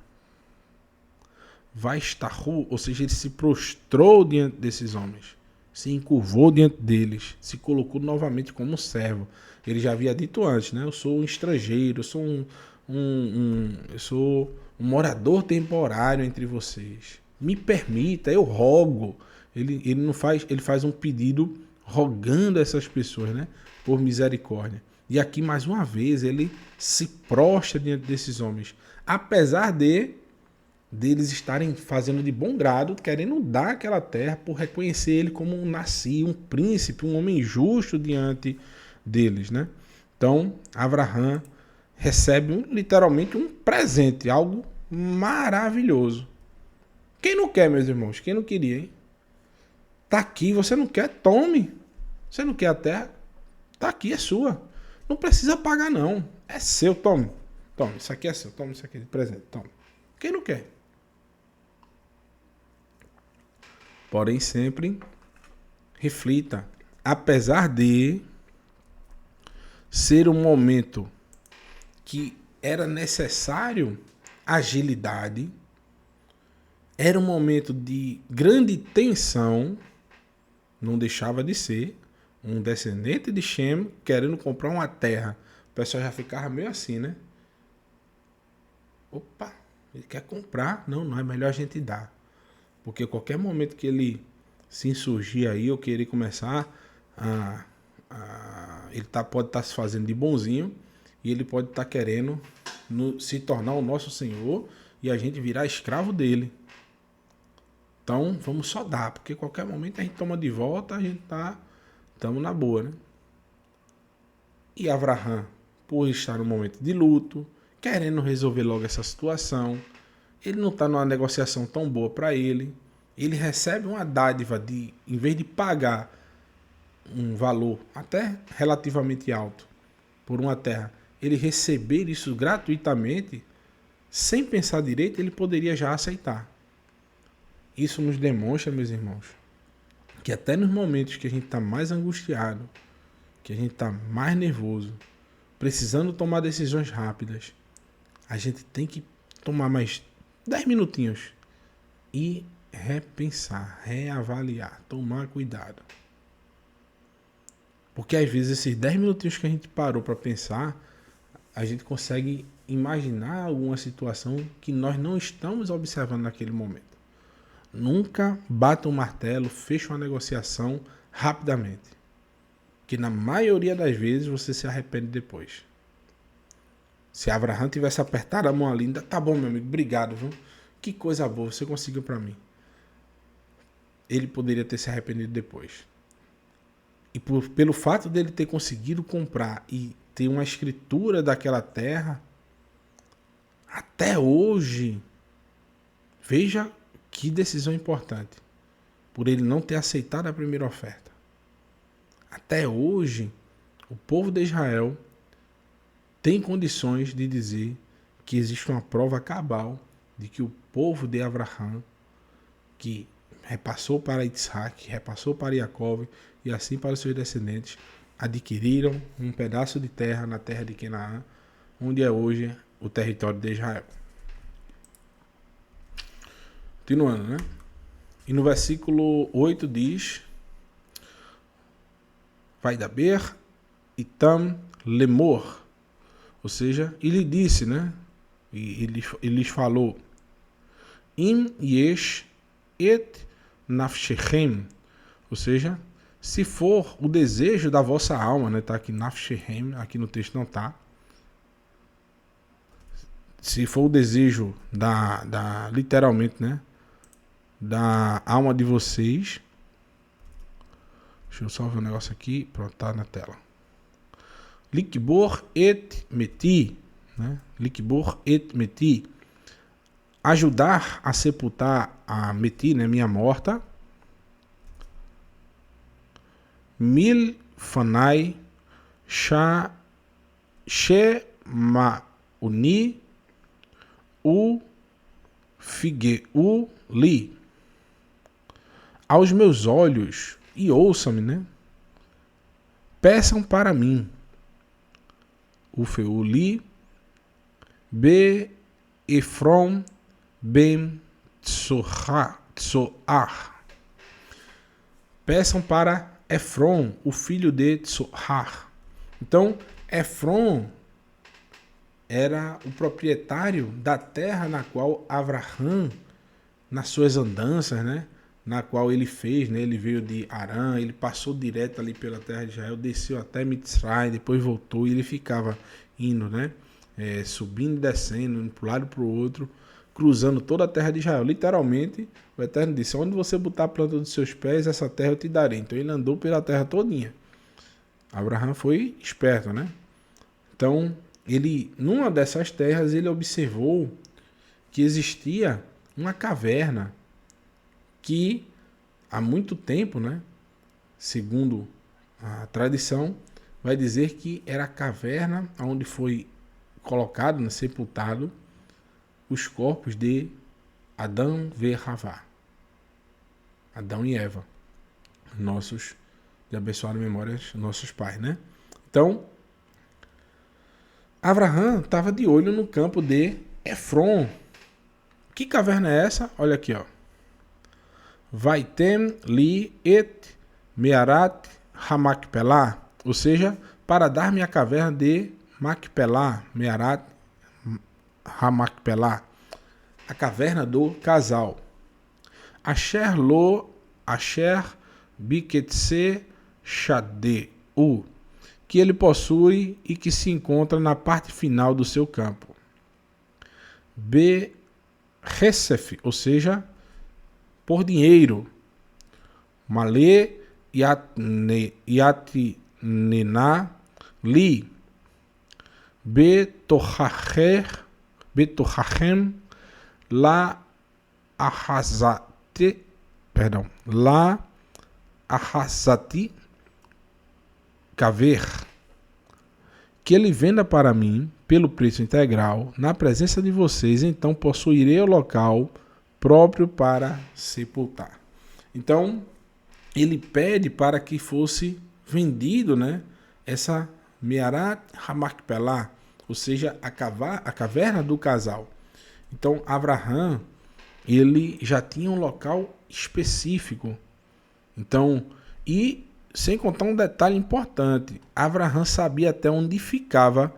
vai istahu, ou seja, ele se prostrou diante desses homens, se encurvou diante deles, se colocou novamente como servo. Ele já havia dito antes, né? Eu sou um estrangeiro, eu sou eu sou um morador temporário entre vocês. Me permita, eu rogo. Ele não faz, ele faz um pedido rogando a essas pessoas, né? Por misericórdia. E aqui mais uma vez ele se prostra diante desses homens, apesar deles estarem fazendo de bom grado, querendo dar aquela terra por reconhecer ele como um nasci, um príncipe, um homem justo diante deles, né? Então, Abraão recebe literalmente um presente, algo maravilhoso. Quem não quer, meus irmãos? Quem não queria, hein? Tá aqui, você não quer? Tome. Você não quer a terra? Tá aqui, é sua. Não precisa pagar, não. É seu, tome. Tome, isso aqui é seu. Tome isso aqui de presente, tome. Quem não quer? Porém, sempre reflita. Apesar de ser um momento que era necessário agilidade, era um momento de grande tensão, não deixava de ser um descendente de Shem querendo comprar uma terra. O pessoal já ficava meio assim, né? Opa, ele quer comprar. Não é melhor a gente dar. Porque qualquer momento que ele se insurgir aí ou querer começar ele pode estar se fazendo de bonzinho e ele pode estar querendo se tornar o nosso Senhor e a gente virar escravo dele. Então vamos só dar, porque qualquer momento a gente toma de volta, a gente estamos na boa, né? E Abraão, por estar num momento de luto, querendo resolver logo essa situação, ele não está numa negociação tão boa para ele. Ele recebe uma dádiva de, em vez de pagar um valor até relativamente alto por uma terra, ele receber isso gratuitamente, sem pensar direito, ele poderia já aceitar. Isso nos demonstra, meus irmãos, que até nos momentos que a gente está mais angustiado, que a gente está mais nervoso, precisando tomar decisões rápidas, a gente tem que tomar mais 10 minutinhos e repensar, reavaliar, tomar cuidado. Porque às vezes esses 10 minutinhos que a gente parou para pensar, a gente consegue imaginar alguma situação que nós não estamos observando naquele momento. Nunca bata um martelo, fecha uma negociação rapidamente. Que na maioria das vezes você se arrepende depois. Se Abraham tivesse apertado a mão ali, ainda tá bom, meu amigo, obrigado, viu? Que coisa boa, você conseguiu para mim. Ele poderia ter se arrependido depois. E pelo fato dele ter conseguido comprar e ter uma escritura daquela terra, até hoje, veja que decisão importante. Por ele não ter aceitado a primeira oferta. Até hoje, o povo de Israel tem condições de dizer que existe uma prova cabal de que o povo de Abraham, que repassou para Isaac, repassou para Jacó e assim para os seus descendentes, adquiriram um pedaço de terra na terra de Canaã, onde é hoje o território de Israel. Continuando, né? E no versículo 8 diz: vai daber itam lemor. Ou seja, ele disse, né? E ele lhes falou: im yesh et nafshechem. Ou seja, se for o desejo da vossa alma, né? Tá aqui nafshechem, aqui no texto não tá. Se for o desejo literalmente, né? Da alma de vocês. Deixa eu só ver um negócio aqui. Pronto, tá na tela. Likbor et meti, né? Likbor et meti. Ajudar a sepultar a meti, né? Minha morta. Mil fanai shemauni u figeu li. Aos meus olhos, e ouçam-me, né? Peçam para mim. O feuli be Efron ben Tsoar. Peçam para Efron, o filho de Tsoar. Então, Efron era o proprietário da terra na qual Abraham, nas suas andanças, né? Na qual ele fez, né? Ele veio de Arã, ele passou direto ali pela terra de Israel, desceu até Mitzray, depois voltou e ele ficava indo, né? Subindo e descendo, indo para um lado e para o outro, cruzando toda a terra de Israel. Literalmente, o Eterno disse: onde você botar a planta dos seus pés, essa terra eu te darei. Então ele andou pela terra todinha. Abraham foi esperto, né? Então, ele, numa dessas terras, ele observou que existia uma caverna que há muito tempo, né, segundo a tradição, vai dizer que era a caverna onde foi colocado, né, sepultado, os corpos de Adão e Havá, Adão e Eva, nossos, de abençoar memórias, nossos pais, né? Então, Abraham estava de olho no campo de Efron. Que caverna é essa? Olha aqui, ó. Vaitem li et mearat hamakpelá, ou seja, para dar-me a caverna de Macpelá, mearat hamakpelá, a caverna do casal. Asher biketse shadeu, que ele possui e que se encontra na parte final do seu campo. Be resef, ou seja, por dinheiro. Malê yatinena li betohachem la ahazati caver, que ele venda para mim pelo preço integral na presença de vocês, então possuirei o local próprio para sepultar. Então, ele pede para que fosse vendido, né, essa Mearat Hamakpelá, ou seja, a caverna do casal. Então, Abraham, ele já tinha um local específico. Então, e sem contar um detalhe importante, Abraham sabia até onde ficava,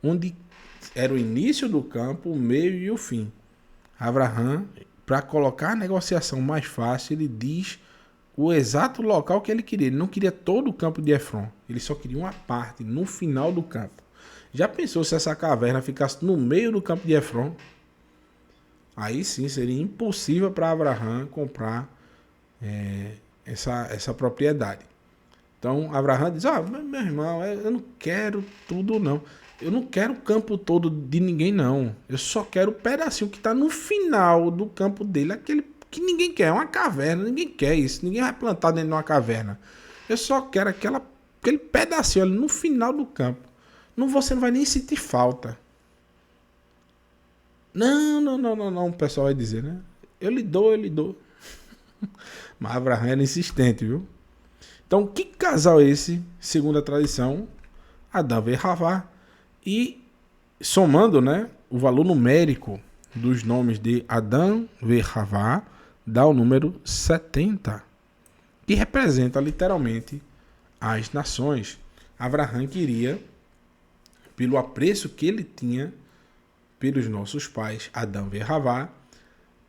onde era o início do campo, o meio e o fim. Abraham, para colocar a negociação mais fácil, ele diz o exato local que ele queria. Ele não queria todo o campo de Efron, ele só queria uma parte, no final do campo. Já pensou se essa caverna ficasse no meio do campo de Efron? Aí sim seria impossível para Abraham comprar essa propriedade. Então Abraham diz: meu irmão, eu não quero tudo não. Eu não quero o campo todo de ninguém não. Eu só quero o pedacinho que está no final do campo dele, aquele que ninguém quer, uma caverna, ninguém quer isso, ninguém vai plantar dentro de uma caverna. Eu só quero aquele pedacinho ali no final do campo. Você não vai nem sentir falta. Não, o pessoal vai dizer, né? Eu lhe dou. Mas Abraham era insistente, viu? Então, que casal é esse, segundo a tradição? Adão e Havá. E somando, né, o valor numérico dos nomes de Adão e Havá, dá o número 70, que representa literalmente as nações. Abraham queria, pelo apreço que ele tinha pelos nossos pais, Adão e Havá,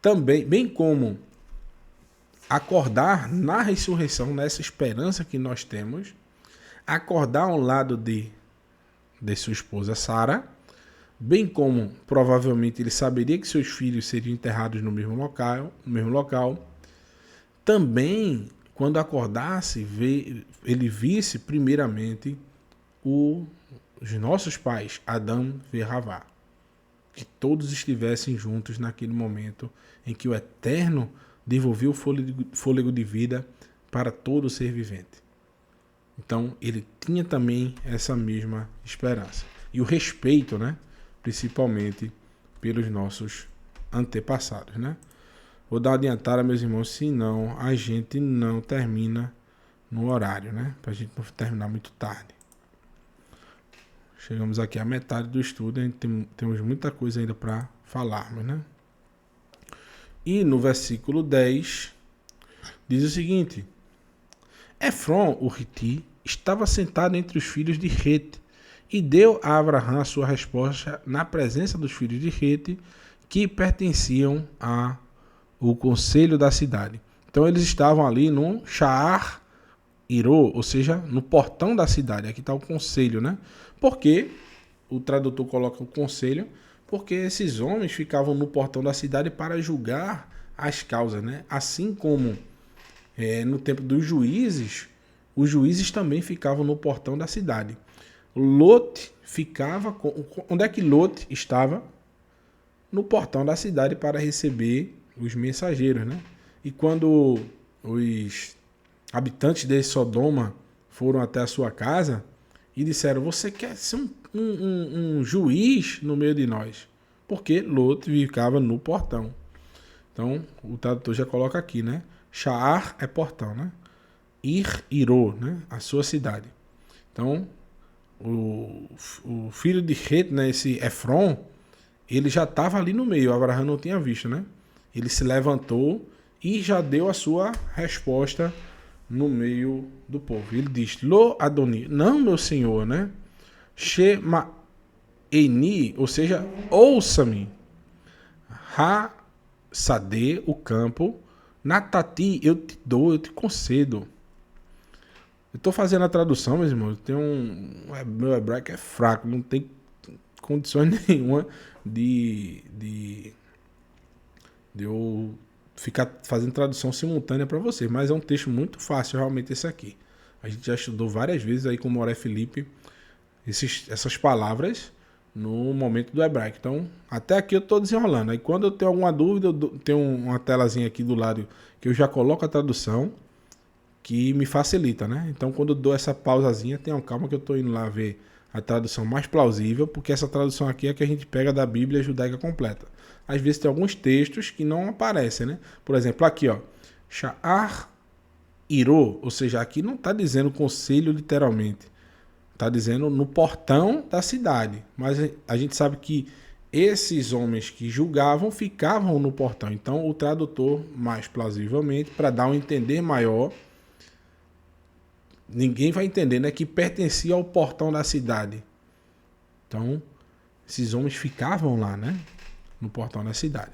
também, bem como acordar na ressurreição, nessa esperança que nós temos, acordar ao lado de sua esposa Sara, bem como provavelmente ele saberia que seus filhos seriam enterrados no mesmo local. Também, quando acordasse, ele visse primeiramente os nossos pais, Adão e Havá, que todos estivessem juntos naquele momento em que o Eterno devolveu o fôlego de vida para todo ser vivente. Então, ele tinha também essa mesma esperança. E o respeito, né? Principalmente pelos nossos antepassados, né? Vou dar uma adiantada, meus irmãos, senão a gente não termina no horário, né? Para a gente não terminar muito tarde. Chegamos aqui à metade do estudo, a gente temos muita coisa ainda para falarmos, né? E no versículo 10, diz o seguinte: Efron, o Hiti, estava sentado entre os filhos de Hete e deu a Abraham a sua resposta na presença dos filhos de Hete, que pertenciam ao conselho da cidade. Então eles estavam ali no Sha'ar Irô, ou seja, no portão da cidade. Aqui está o conselho, né? Porque o tradutor coloca o conselho, porque esses homens ficavam no portão da cidade para julgar as causas, né? Assim como no tempo dos juízes, os juízes também ficavam no portão da cidade. Lot ficava... Onde é que Lot estava? No portão da cidade para receber os mensageiros, né? E quando os habitantes de Sodoma foram até a sua casa e disseram: você quer ser um juiz no meio de nós? Porque Lot ficava no portão. Então, o tradutor já coloca aqui, né? Sha'ar é portão, né? Irô, né? A sua cidade. Então, o filho de Het, né? Esse Efron, ele já estava ali no meio. Abraham não tinha visto, né? Ele se levantou e já deu a sua resposta no meio do povo. Ele diz: Lo Adoni, não, meu senhor, né? Shema Eni, ou seja, ouça-me. Ha Sade, o campo. Natati, eu te dou, eu te concedo. Eu estou fazendo a tradução, meus irmãos. Meu hebraico é fraco, não tem condições nenhuma de eu ficar fazendo tradução simultânea para vocês. Mas é um texto muito fácil, realmente, esse aqui. A gente já estudou várias vezes aí com o Moré Felipe essas palavras no momento do hebraico. Então, até aqui eu estou desenrolando. Aí quando eu tenho alguma dúvida, eu tenho uma telazinha aqui do lado que eu já coloco a tradução, que me facilita, né? Então, quando eu dou essa pausazinha, tenham calma que eu estou indo lá ver a tradução mais plausível, porque essa tradução aqui é que a gente pega da Bíblia Judaica completa. Às vezes tem alguns textos que não aparecem, né? Por exemplo, aqui, ó, Sha'ar Irô, ou seja, aqui não está dizendo conselho literalmente. Está dizendo no portão da cidade. Mas a gente sabe que esses homens que julgavam ficavam no portão. Então, o tradutor, mais plausivelmente, para dar um entender maior, ninguém vai entender, né, que pertencia ao portão da cidade. Então, esses homens ficavam lá, né, no portão da cidade.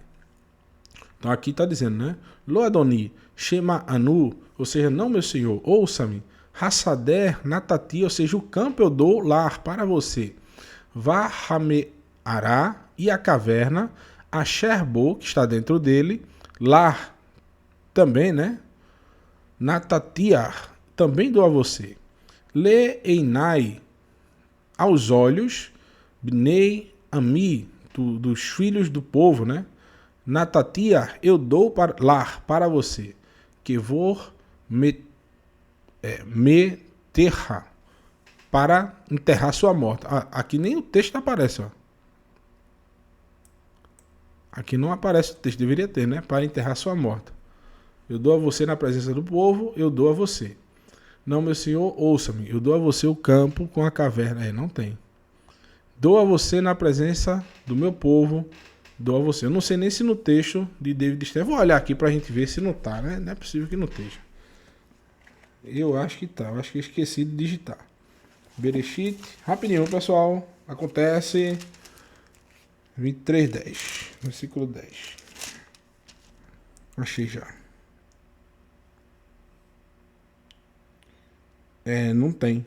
Então, aqui está dizendo, né, Lo Adoni, Shema Anu, ou seja, não, meu senhor, ouça-me. Hassader Natati, ou seja, o campo eu dou lar para você. Vahame Ará, e a caverna, a Sherbo, que está dentro dele, lar também, né? Natatiar, também dou a você. Le Einai, aos olhos, Bnei Ami, dos filhos do povo, né? Natatiar, eu dou lar para você. Kevor meterra, para enterrar sua morte. Aqui nem o texto aparece, ó. Aqui não aparece o texto, deveria ter, né? Para enterrar sua morta. Eu dou a você na presença do povo, eu dou a você. Não, meu senhor, ouça-me. Eu dou a você o campo com a caverna. Não tem. Dou a você na presença do meu povo, dou a você. Eu não sei nem se no texto de David Stern. Vou olhar aqui pra gente ver se não tá, né? Não é possível que não esteja. Eu acho que tá. Eu acho que eu esqueci de digitar. Bereshit. Rapidinho, pessoal. Acontece 23:10. Versículo 10. Achei já. Não tem.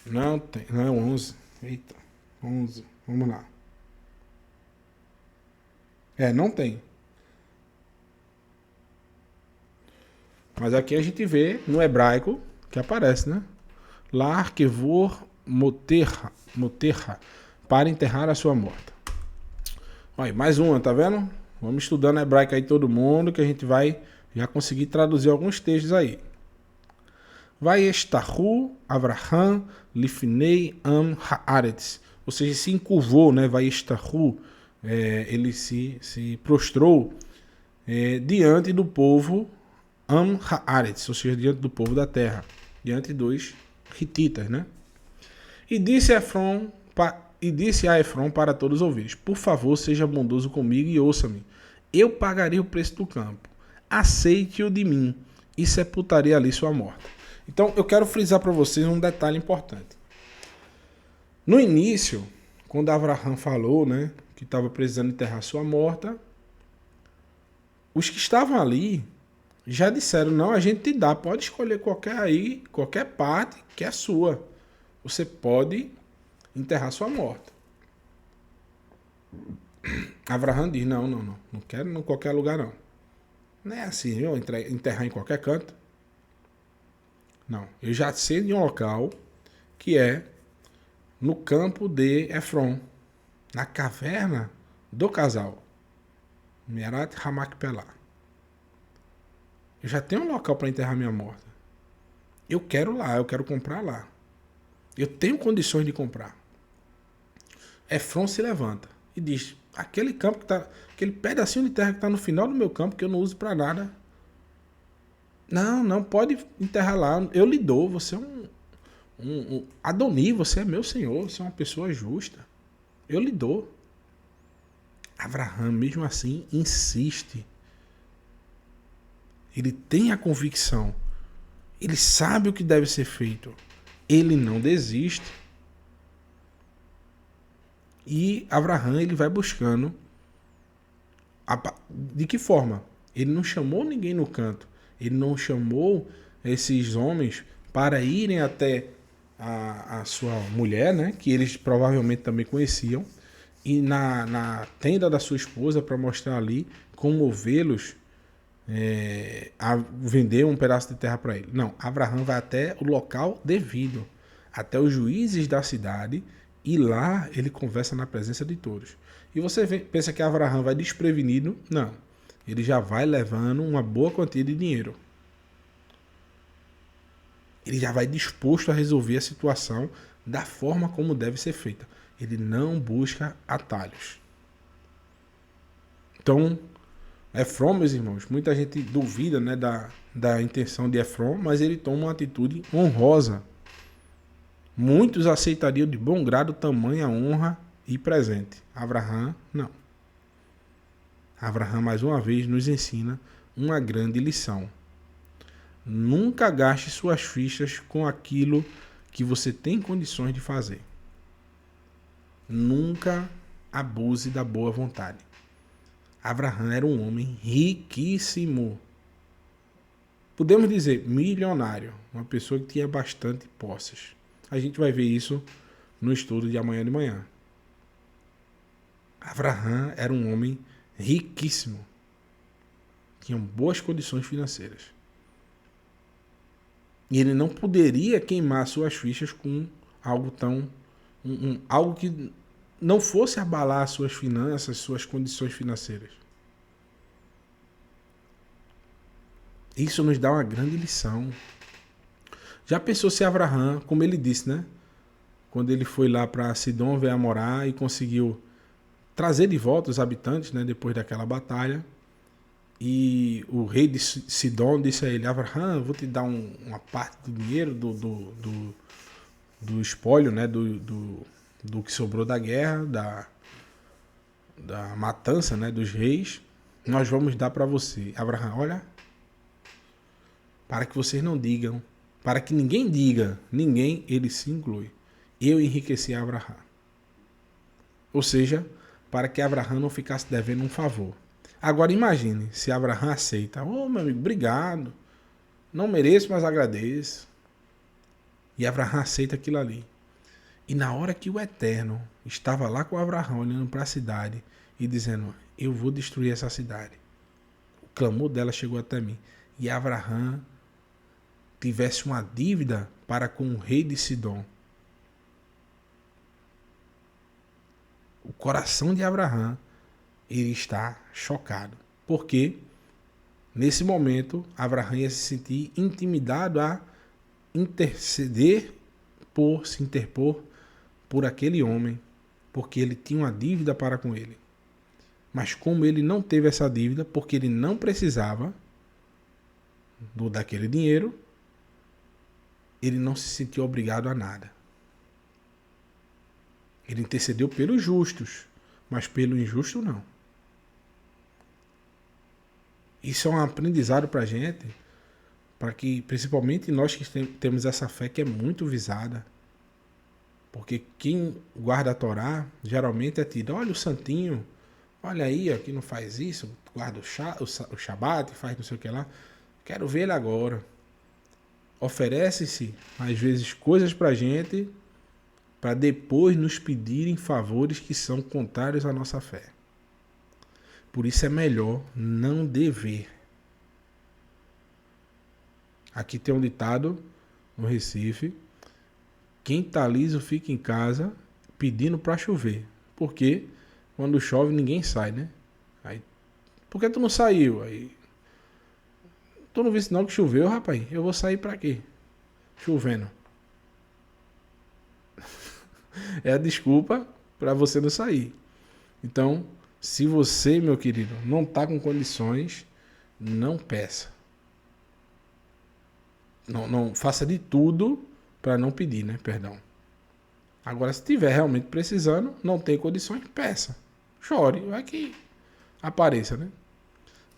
Não tem. Não é 11. Eita. 11. Vamos lá. Não tem. Mas aqui a gente vê no hebraico que aparece, né? Lar kevor moterra, para enterrar a sua morta. Olha, mais uma, tá vendo? Vamos estudando hebraico aí todo mundo, que a gente vai já conseguir traduzir alguns textos aí. Vai estahu Avraham lifnei am haaretz, ou seja, se encurvou, né? Vai estahu, ele se prostrou diante do povo am haaretz, ou seja, diante do povo da terra, diante dos hititas, né? E disse a Efron para todos ouvirem: por favor, seja bondoso comigo e ouça-me. Eu pagarei o preço do campo. Aceite-o de mim e sepultarei ali sua morte. Então, eu quero frisar para vocês um detalhe importante. No início, quando Avraham falou, né, que estava precisando enterrar sua morta, os que estavam ali já disseram: não, a gente te dá, pode escolher qualquer parte que é sua. Você pode enterrar sua morta. Avraham diz: não quero em qualquer lugar não. Não é assim, eu enterrar em qualquer canto. Não, eu já sei de um local que é no campo de Efron, na caverna do casal, Merat Hamakpelá. Eu já tenho um local para enterrar minha morta. Eu quero lá, eu quero comprar lá. Eu tenho condições de comprar. Efron se levanta e diz: aquele campo que tá, aquele pedacinho de terra que está no final do meu campo, que eu não uso para nada, não pode enterrar lá. Eu lhe dou. Você é um Adoni, você é meu senhor, você é uma pessoa justa. Eu lhe dou. Avraham, mesmo assim, insiste. Ele tem a convicção. Ele sabe o que deve ser feito. Ele não desiste. E Avraham, ele vai buscando. De que forma? Ele não chamou ninguém no canto. Ele não chamou esses homens para irem até a sua mulher, né, que eles provavelmente também conheciam, e na tenda da sua esposa para mostrar ali, comovê-los a vender um pedaço de terra para ele. Não, Avraham vai até o local devido, até os juízes da cidade, e lá ele conversa na presença de todos. E você pensa que Avraham vai desprevenido? Não. Ele já vai levando uma boa quantia de dinheiro. Ele já vai disposto a resolver a situação da forma como deve ser feita. Ele não busca atalhos. Então, Efron, meus irmãos, muita gente duvida, né, da intenção de Efron, mas ele toma uma atitude honrosa. Muitos aceitariam de bom grado tamanha honra e presente. Abraham, não. Abraham, mais uma vez, nos ensina uma grande lição. Nunca gaste suas fichas com aquilo que você tem condições de fazer. Nunca abuse da boa vontade. Abraham era um homem riquíssimo. Podemos dizer milionário, uma pessoa que tinha bastante posses. A gente vai ver isso no estudo de amanhã de manhã. Abraham era um homem riquíssimo. Tinha boas condições financeiras. E ele não poderia queimar suas fichas com algo tão... algo que não fosse abalar suas finanças, suas condições financeiras. Isso nos dá uma grande lição. Já pensou se Abraham, como ele disse, né? Quando ele foi lá para Sidom ver a morar e conseguiu trazer de volta os habitantes, né? Depois daquela batalha. E o rei de Sidom disse a ele: Abraham, eu vou te dar uma parte do dinheiro do espólio, né? Do que sobrou da guerra, da matança, né? Dos reis. Nós vamos dar para você. Abraham, olha, para que vocês não digam, para que ninguém diga, ninguém, ele se inclui, eu enriqueci Abraham. Ou seja, para que Abraham não ficasse devendo um favor. Agora imagine se Abraham aceita. Ô, meu amigo, obrigado. Não mereço, mas agradeço. E Abraham aceita aquilo ali. E na hora que o Eterno estava lá com Abraham, olhando para a cidade e dizendo: eu vou destruir essa cidade. O clamor dela chegou até mim. E Abraham tivesse uma dívida para com o rei de Sidom. O coração de Abraham, ele está chocado. Porque nesse momento Abraham ia se sentir intimidado a interceder se interpor por aquele homem, porque ele tinha uma dívida para com ele. Mas como ele não teve essa dívida, porque ele não precisava daquele dinheiro, ele não se sentiu obrigado a nada. Ele intercedeu pelos justos, mas pelo injusto não. Isso é um aprendizado para a gente, para que, principalmente nós que temos essa fé que é muito visada, porque quem guarda a Torá, geralmente é tido, olha o santinho, olha aí, que não faz isso, guarda o Shabat, faz não sei o que lá, quero ver ele agora. Oferece-se, às vezes, coisas para a gente, para depois nos pedirem favores que são contrários à nossa fé. Por isso é melhor não dever. Aqui tem um ditado no Recife: quem tá liso fica em casa pedindo para chover. Porque quando chove ninguém sai, né? Aí, por que tu não saiu? Aí, tu não viu não que choveu, rapaz? Eu vou sair para quê? Chovendo. É a desculpa para você não sair. Então, se você, meu querido, não está com condições, não peça. Não faça de tudo para não pedir, né? Perdão. Agora, se estiver realmente precisando, não tem condições, peça. Chore, vai que apareça, né?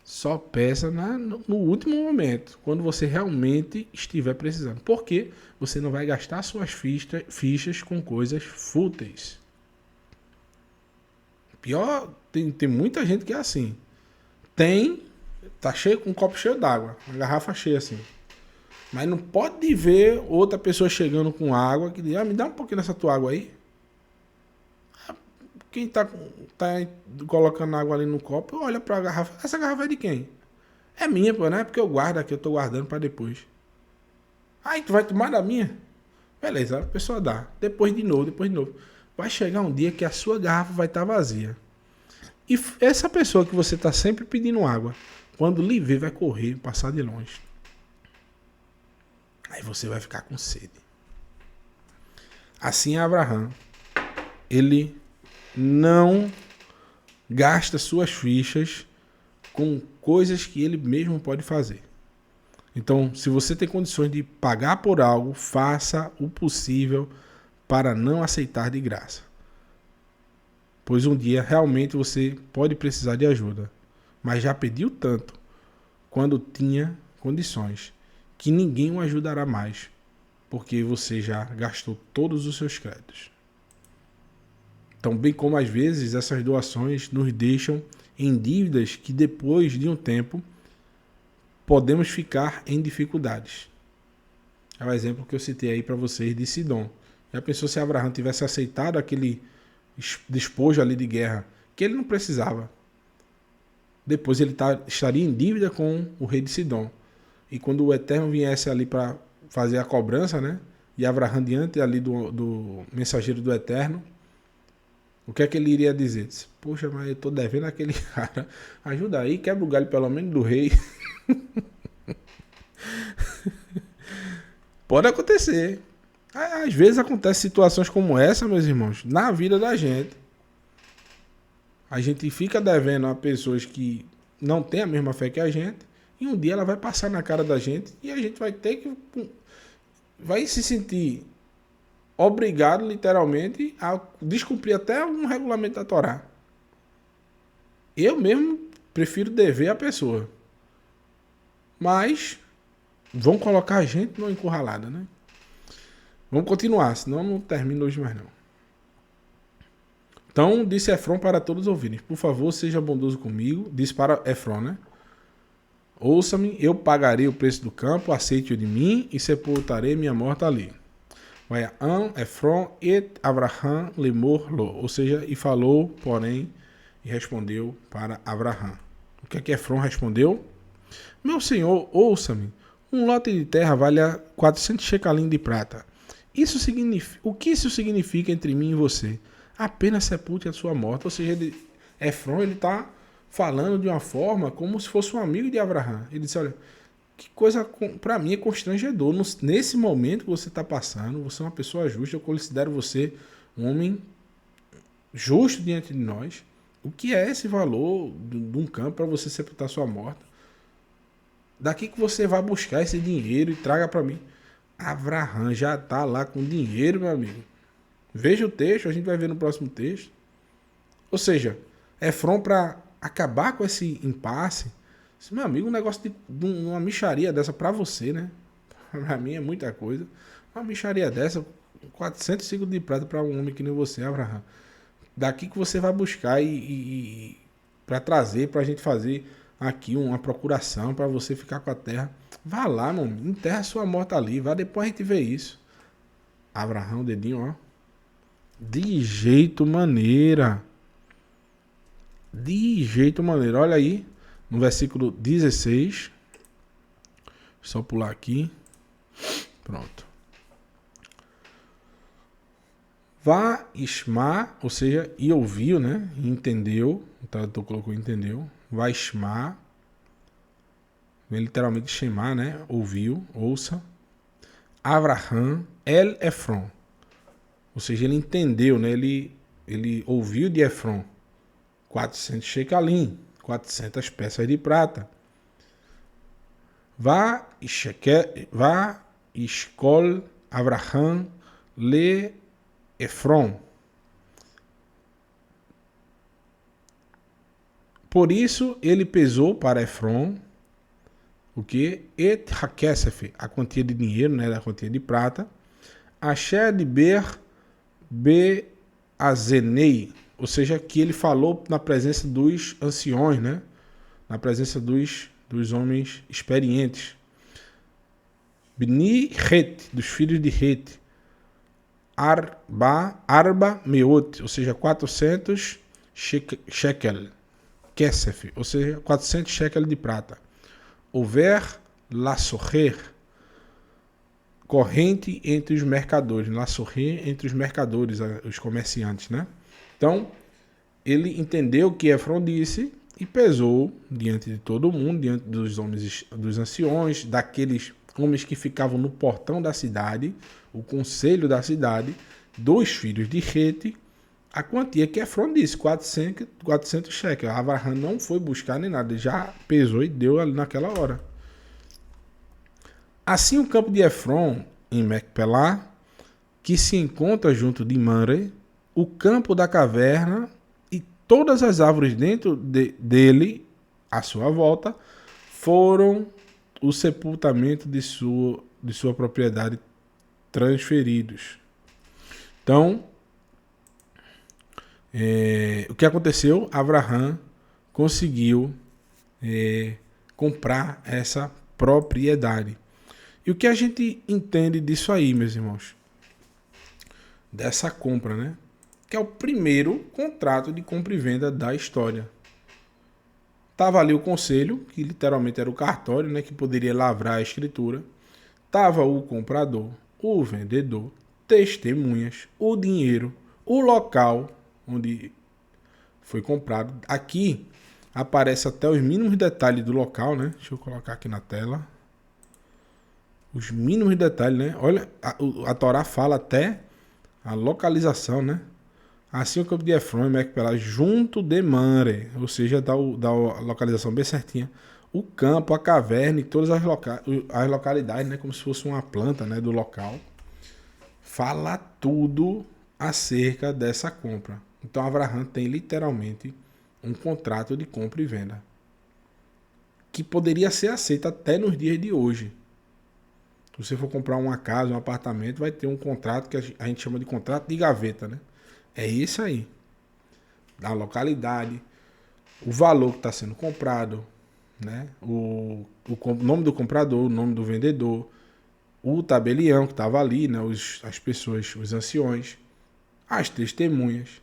Só peça no último momento, quando você realmente estiver precisando. Porque você não vai gastar suas fichas com coisas fúteis. Pior, tem muita gente que é assim. Tá cheio, com um copo cheio d'água, uma garrafa cheia assim. Mas não pode ver outra pessoa chegando com água que diz: me dá um pouquinho dessa tua água aí. Quem tá colocando água ali no copo, olha pra garrafa. Essa garrafa é de quem? É minha, pô, não é porque eu guardo aqui, eu tô guardando pra depois. Aí tu vai tomar da minha? Beleza, a pessoa dá. Depois de novo. Vai chegar um dia que a sua garrafa vai estar vazia. E essa pessoa que você tá sempre pedindo água, quando lhe ver, vai correr, passar de longe. Aí você vai ficar com sede. Assim é Abraham. Ele não gasta suas fichas com coisas que ele mesmo pode fazer. Então, se você tem condições de pagar por algo, faça o possível para não aceitar de graça. Pois um dia realmente você pode precisar de ajuda, mas já pediu tanto quando tinha condições que ninguém o ajudará mais, porque você já gastou todos os seus créditos. Então, bem como às vezes essas doações nos deixam em dívidas que depois de um tempo podemos ficar em dificuldades. É o exemplo que eu citei aí para vocês de Sidom. Já pensou se Abraão tivesse aceitado aquele despojo ali de guerra, que ele não precisava? Depois ele estaria em dívida com o rei de Sidom. E quando o Eterno viesse ali para fazer a cobrança, né? E Abraão diante ali do mensageiro do Eterno, o que é que ele iria dizer? Disse, poxa, mas eu tô devendo aquele cara. Ajuda aí, quebra o galho pelo menos do rei. Pode acontecer. Às vezes acontecem situações como essa, meus irmãos, na vida da gente. A gente fica devendo a pessoas que não têm a mesma fé que a gente, e um dia ela vai passar na cara da gente e a gente vai ter que... vai se sentir obrigado, literalmente, a descumprir até um regulamento da Torá. Eu mesmo prefiro dever a pessoa. Mas vão colocar a gente numa encurralada, né? Vamos continuar, senão não termina hoje mais não. Então, disse Efron para todos ouvirem. Por favor, seja bondoso comigo. Disse para Efron, né? Ouça-me, eu pagarei o preço do campo, aceite-o de mim e sepultarei minha morta ali. Vai Efron et Abraham lemor lo. Ou seja, e falou, porém, e respondeu para Abraham. O que é que Efron respondeu? Meu senhor, ouça-me. Um lote de terra vale a 400 shecalim de prata. O que isso significa entre mim e você? Apenas sepulte a sua morte. Ou seja, Efron está falando de uma forma como se fosse um amigo de Abraham. Ele disse, olha, que coisa para mim é constrangedor. Nesse momento que você está passando, você é uma pessoa justa, eu considero você um homem justo diante de nós. O que é esse valor de um campo para você sepultar sua morte? Daqui que você vai buscar esse dinheiro e traga para mim. Abraham já está lá com dinheiro, meu amigo. Veja o texto, a gente vai ver no próximo texto. Ou seja, Efron, para acabar com esse impasse, disse, meu amigo, um negócio de uma mixaria dessa para você, né? Para mim é muita coisa. Uma mixaria dessa, 400 ciclos de prata para um homem que nem você, Abraham. Daqui que você vai buscar e para trazer, para a gente fazer aqui uma procuração, para você ficar com a terra. Vá lá, mano, enterra sua morta ali, vá, depois a gente vê isso. Abraham, o dedinho, ó. De jeito maneira. De jeito maneira. Olha aí, no versículo 16. Só pular aqui. Pronto. Vá Ishma, ou seja, e ouviu, né? Entendeu. O tradutor colocou entendeu. Vá Ishma. Vem literalmente Shema, né? Ouviu, ouça. Abraham el Efron. Ou seja, ele entendeu, né? Ele ouviu de Efron 400 shecalim, 400 peças de prata. Vá escol Abraham le Efron. Por isso ele pesou para Efron o que? Et hakesef, a quantia de dinheiro, né? A quantia de prata. Asher de Beazenei, ou seja, que ele falou na presença dos anciões, né? Na presença dos homens experientes. Bni Het, dos filhos de Het. Arba Meot, ou seja, 400 shekel. Kesef, ou seja, 400 shekel de prata. Over Lassoher, corrente entre os mercadores. Lassoher, entre os mercadores, os comerciantes, né? Então, ele entendeu o que Efron disse e pesou diante de todo mundo, diante dos homens, dos anciões, daqueles homens que ficavam no portão da cidade, o conselho da cidade, dos filhos de Het, a quantia que Efron disse, 400 shekel. Abraham não foi buscar nem nada, já pesou e deu ali naquela hora. Assim o campo de Efron, em Macpelá, que se encontra junto de Mamre, o campo da caverna e todas as árvores dentro dele, à sua volta, foram o sepultamento de sua propriedade transferidos. Então, o que aconteceu? Abraham conseguiu comprar essa propriedade. E o que a gente entende disso aí, meus irmãos? Dessa compra, né? Que é o primeiro contrato de compra e venda da história. Tava ali o conselho, que literalmente era o cartório, né, que poderia lavrar a escritura. Tava o comprador, o vendedor, testemunhas, o dinheiro, o local onde foi comprado. Aqui aparece até os mínimos detalhes do local, né? Deixa eu colocar aqui na tela. Os mínimos detalhes, né? Olha, a Torá fala até a localização, né? Assim o campo de Efron e Macpelá junto de Mamre, ou seja, dá a localização bem certinha. O campo, a caverna e todas as localidades, né? Como se fosse uma planta, né? Do local. Fala tudo acerca dessa compra. Então Abraham tem literalmente um contrato de compra e venda que poderia ser aceito até nos dias de hoje. Se você for comprar uma casa, um apartamento, vai ter um contrato que a gente chama de contrato de gaveta, né? É isso aí. Da localidade, o valor que está sendo comprado, né? O nome do comprador, o nome do vendedor, o tabelião que estava ali, né? As pessoas, os anciões, as testemunhas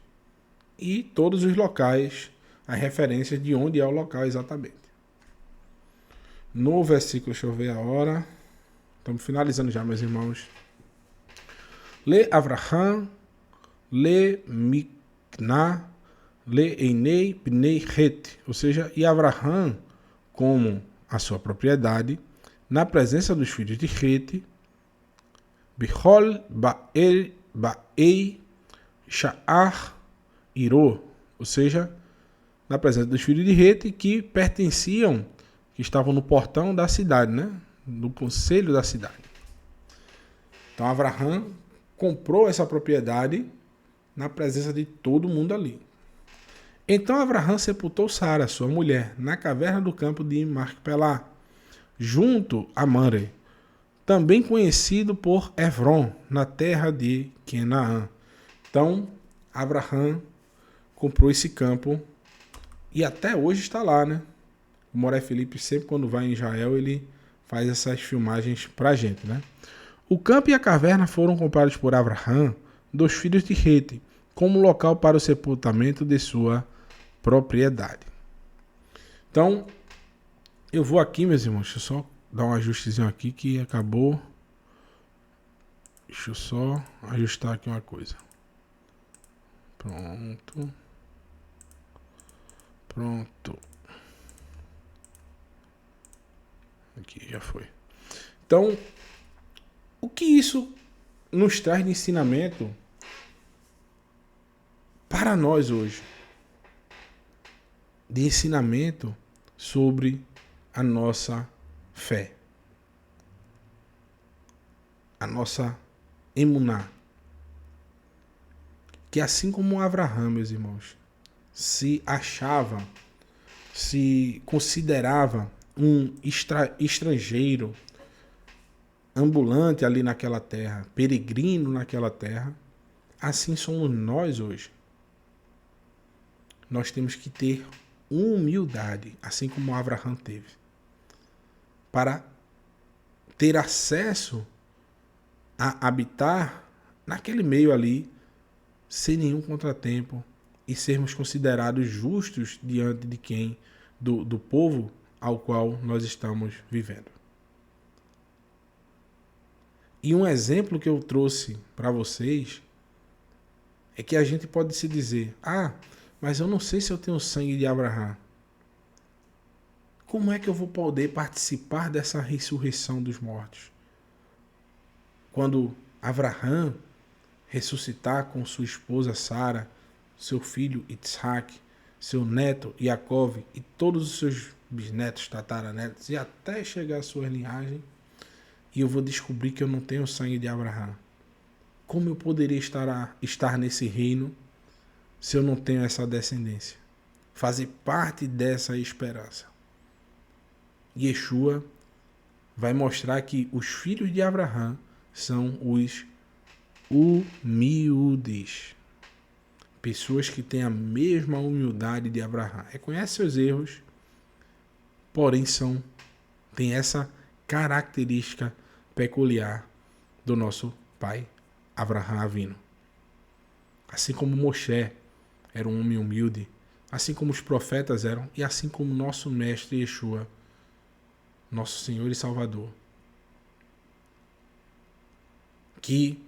e todos os locais, as referências de onde é o local exatamente. No versículo, deixa eu ver a hora. Estamos finalizando já, meus irmãos. Le Avraham, le Mikna, le Einei Pnei Het. Ou seja, e Avraham, como a sua propriedade, na presença dos filhos de Het, Bihol Ba'ei Sha'ar Iro. Ou seja, na presença dos filhos de Het, que pertenciam, que estavam no portão da cidade, né? No conselho da cidade. Então Abraham comprou essa propriedade na presença de todo mundo ali. Então Abraham sepultou Sara, sua mulher, na caverna do campo de Macpelá, junto a Mamre, também conhecido por Efron, na terra de Canaã. Então Abraham comprou esse campo e até hoje está lá, né? O Moré Felipe, sempre quando vai em Israel, ele faz essas filmagens pra gente, né? O campo e a caverna foram comprados por Abraham dos filhos de Het, como local para o sepultamento de sua propriedade. Então, eu vou aqui, meus irmãos, deixa eu só dar um ajustezinho aqui que acabou. Deixa eu só ajustar aqui uma coisa. Pronto. Aqui, já foi. Então, o que isso nos traz de ensinamento para nós hoje? De ensinamento sobre a nossa fé. A nossa emuná. Que assim como Abraham, meus irmãos, se achava, se considerava um estrangeiro, ambulante ali naquela terra, peregrino naquela terra, assim somos nós hoje. Nós temos que ter humildade, assim como Abraham teve, para ter acesso a habitar naquele meio ali, sem nenhum contratempo, e sermos considerados justos diante de quem? Do povo ao qual nós estamos vivendo. E um exemplo que eu trouxe para vocês é que a gente pode se dizer: ah, mas eu não sei se eu tenho sangue de Abraham. Como é que eu vou poder participar dessa ressurreição dos mortos? Quando Abraham ressuscitar com sua esposa Sara, seu filho Isaac, seu neto Yaakov e todos os seus bisnetos, tataranetos, e até chegar à sua linhagem, e eu vou descobrir que eu não tenho o sangue de Abraão. Como eu poderia estar nesse reino se eu não tenho essa descendência? Fazer parte dessa esperança. Yeshua vai mostrar que os filhos de Abraão são os humildes. Pessoas que têm a mesma humildade de Abraão. Reconhecem seus erros, porém têm essa característica peculiar do nosso pai Abraão Avino. Assim como Moshe era um homem humilde, assim como os profetas eram, e assim como nosso mestre Yeshua, nosso Senhor e Salvador, que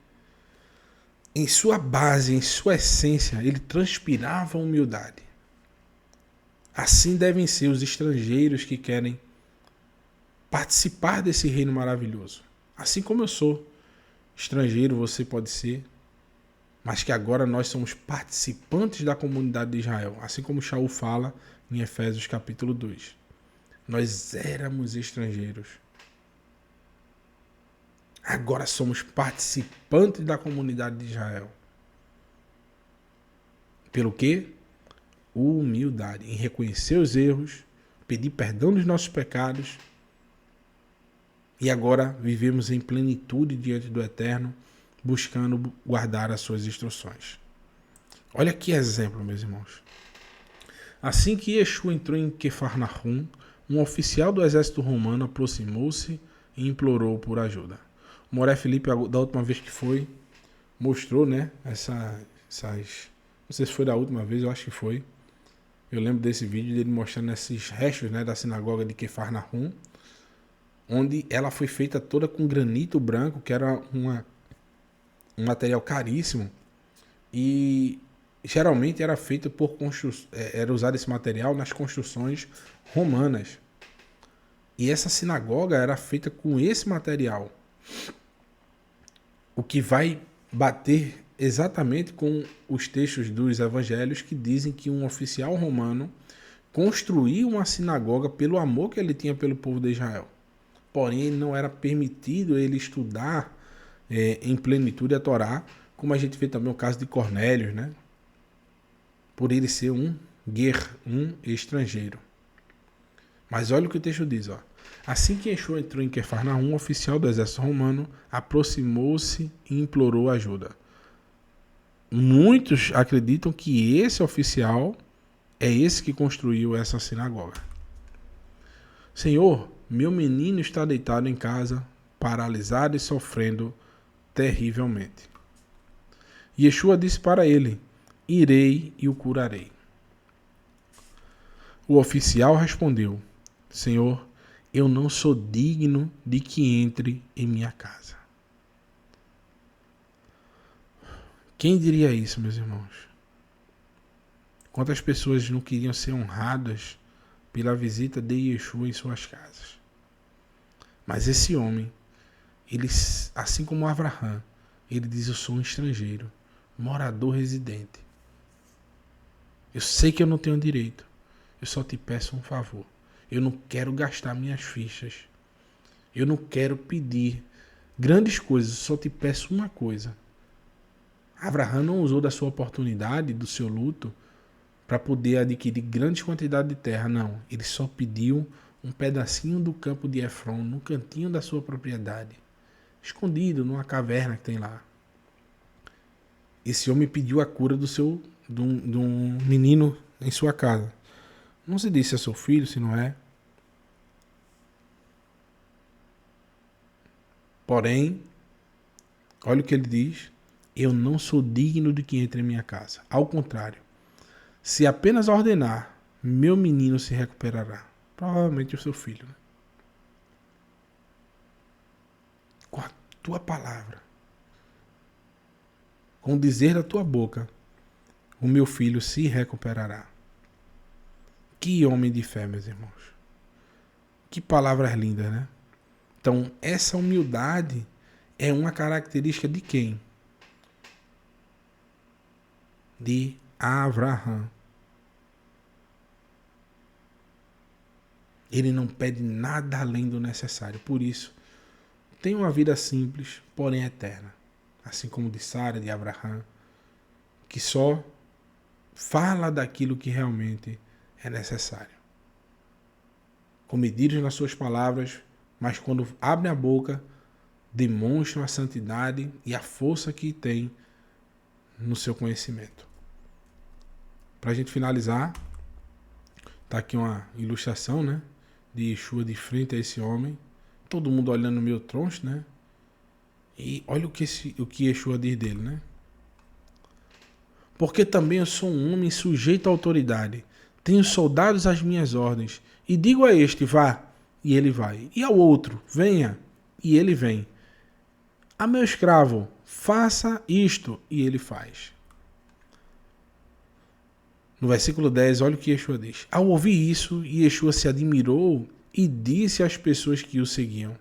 em sua base, em sua essência, ele transpirava humildade. Assim devem ser os estrangeiros que querem participar desse reino maravilhoso. Assim como eu sou estrangeiro, você pode ser, mas que agora nós somos participantes da comunidade de Israel. Assim como Shaul fala em Efésios capítulo 2. Nós éramos estrangeiros. Agora somos participantes da comunidade de Israel. Pelo quê? Humildade. Em reconhecer os erros, pedir perdão dos nossos pecados. E agora vivemos em plenitude diante do Eterno, buscando guardar as suas instruções. Olha que exemplo, meus irmãos. Assim que Yeshua entrou em Quefarnahum, um oficial do exército romano aproximou-se e implorou por ajuda. O Moré Felipe, da última vez que foi, mostrou, né, essas... Não sei se foi da última vez, eu acho que foi. Eu lembro desse vídeo dele mostrando esses restos, né, da sinagoga de Quefarnahum, onde ela foi feita toda com granito branco, que era um material caríssimo, e geralmente era feito era usado esse material nas construções romanas. E essa sinagoga era feita com esse material, o que vai bater exatamente com os textos dos evangelhos que dizem que um oficial romano construiu uma sinagoga pelo amor que ele tinha pelo povo de Israel. Porém, não era permitido ele estudar em plenitude a Torá, como a gente vê também o caso de Cornélio, né? Por ele ser um estrangeiro. Mas olha o que o texto diz, ó. Assim que Yeshua entrou em Quefarnahum, um oficial do exército romano aproximou-se e implorou ajuda. Muitos acreditam que esse oficial é esse que construiu essa sinagoga. Senhor, meu menino está deitado em casa, paralisado e sofrendo terrivelmente. Yeshua disse para ele: irei e o curarei. O oficial respondeu: Senhor, eu não sou digno de que entre em minha casa. Quem diria isso, meus irmãos? Quantas pessoas não queriam ser honradas pela visita de Yeshua em suas casas? Mas esse homem, ele, assim como Abraão, ele diz: eu sou um estrangeiro, morador residente. Eu sei que eu não tenho direito. Eu só te peço um favor. Eu não quero gastar minhas fichas. Eu não quero pedir grandes coisas. Eu só te peço uma coisa. Abraão não usou da sua oportunidade, do seu luto, para poder adquirir grandes quantidades de terra. Não. Ele só pediu um pedacinho do campo de Efron, no cantinho da sua propriedade, escondido numa caverna que tem lá. Esse homem pediu a cura de um menino em sua casa. Não se disse a seu filho, se não é. Porém, olha o que ele diz: eu não sou digno de que entre em minha casa. Ao contrário, se apenas ordenar, meu menino se recuperará. Provavelmente o seu filho. Né? Com a tua palavra, com o dizer da tua boca, o meu filho se recuperará. Que homem de fé, meus irmãos. Que palavras lindas, né? Então, essa humildade é uma característica de quem? De Abraão. Ele não pede nada além do necessário. Por isso, tenha uma vida simples, porém eterna. Assim como de Sara, de Abraão, que só fala daquilo que realmente é necessário. Comedidos nas suas palavras, mas quando abrem a boca, demonstram a santidade e a força que tem no seu conhecimento. Para a gente finalizar, tá aqui uma ilustração, né, de Yeshua de frente a esse homem, todo mundo olhando meio troncho, né? E olha o que Yeshua diz dele, né? Porque também eu sou um homem sujeito à autoridade, tenho soldados às minhas ordens, e digo a este, vá, e ele vai, e ao outro, venha, e ele vem. A meu escravo, faça isto, e ele faz. No versículo 10, olha o que Yeshua diz. Ao ouvir isso, Yeshua se admirou e disse às pessoas que o seguiam: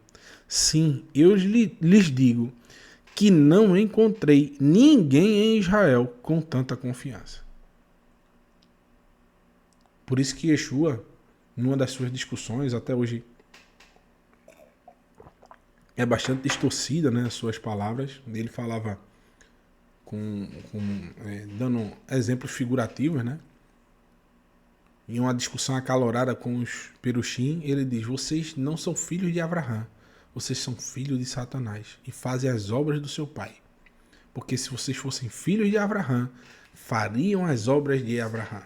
sim, eu lhes digo que não encontrei ninguém em Israel com tanta confiança. Por isso que Yeshua, numa das suas discussões, até hoje é bastante distorcida, né, as suas palavras. Ele falava dando exemplos figurativos, né? Em uma discussão acalorada com os Perushim, ele diz: vocês não são filhos de Abraão, vocês são filhos de Satanás e fazem as obras do seu pai. Porque se vocês fossem filhos de Abraão, fariam as obras de Abraão.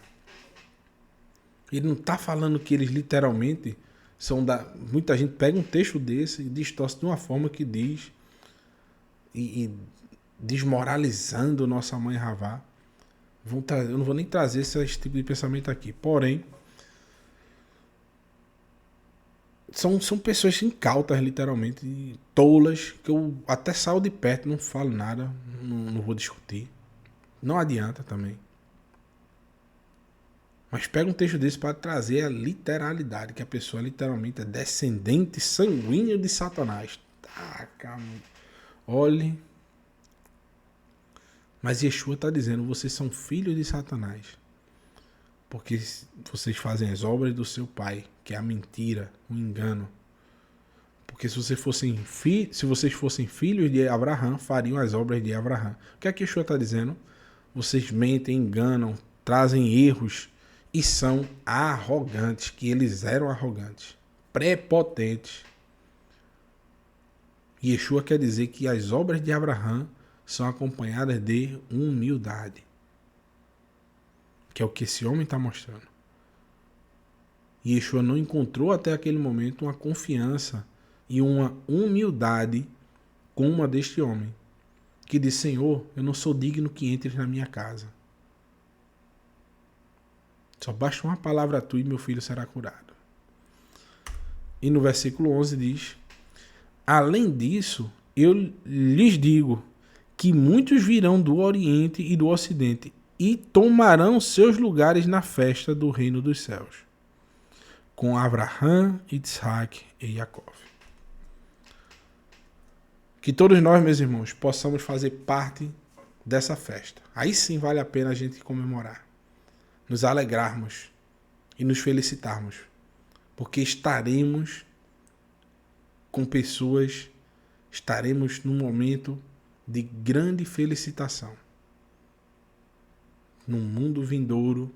Ele não está falando que eles literalmente são da... Muita gente pega um texto desse e distorce de uma forma que diz e desmoralizando nossa mãe Ravá. Eu não vou nem trazer esse tipo de pensamento aqui. Porém, são pessoas incautas, literalmente, tolas, que eu até saio de perto, não falo nada, não vou discutir. Não adianta também. Mas pega um texto desse para trazer a literalidade, que a pessoa literalmente é descendente sanguíneo de Satanás. Taca, olhe. Mas Yeshua está dizendo: vocês são filhos de Satanás. Porque vocês fazem as obras do seu pai, que é a mentira, o engano. Porque se vocês fossem filhos de Abraão, fariam as obras de Abraão. O que é que Yeshua está dizendo? Vocês mentem, enganam, trazem erros e são arrogantes, que eles eram arrogantes, prepotentes. Yeshua quer dizer que as obras de Abraão são acompanhadas de humildade, que é o que esse homem está mostrando. E Yeshua não encontrou até aquele momento uma confiança e uma humildade como a deste homem, que diz: Senhor, eu não sou digno que entres na minha casa. Só basta uma palavra tua e meu filho será curado. E no versículo 11 diz: além disso, eu lhes digo que muitos virão do Oriente e do Ocidente e tomarão seus lugares na festa do reino dos céus, com Abraão, Isaac e Jacó. Que todos nós, meus irmãos, possamos fazer parte dessa festa. Aí sim vale a pena a gente comemorar, nos alegrarmos e nos felicitarmos, porque estaremos com pessoas, estaremos num momento de grande felicitação. No mundo vindouro,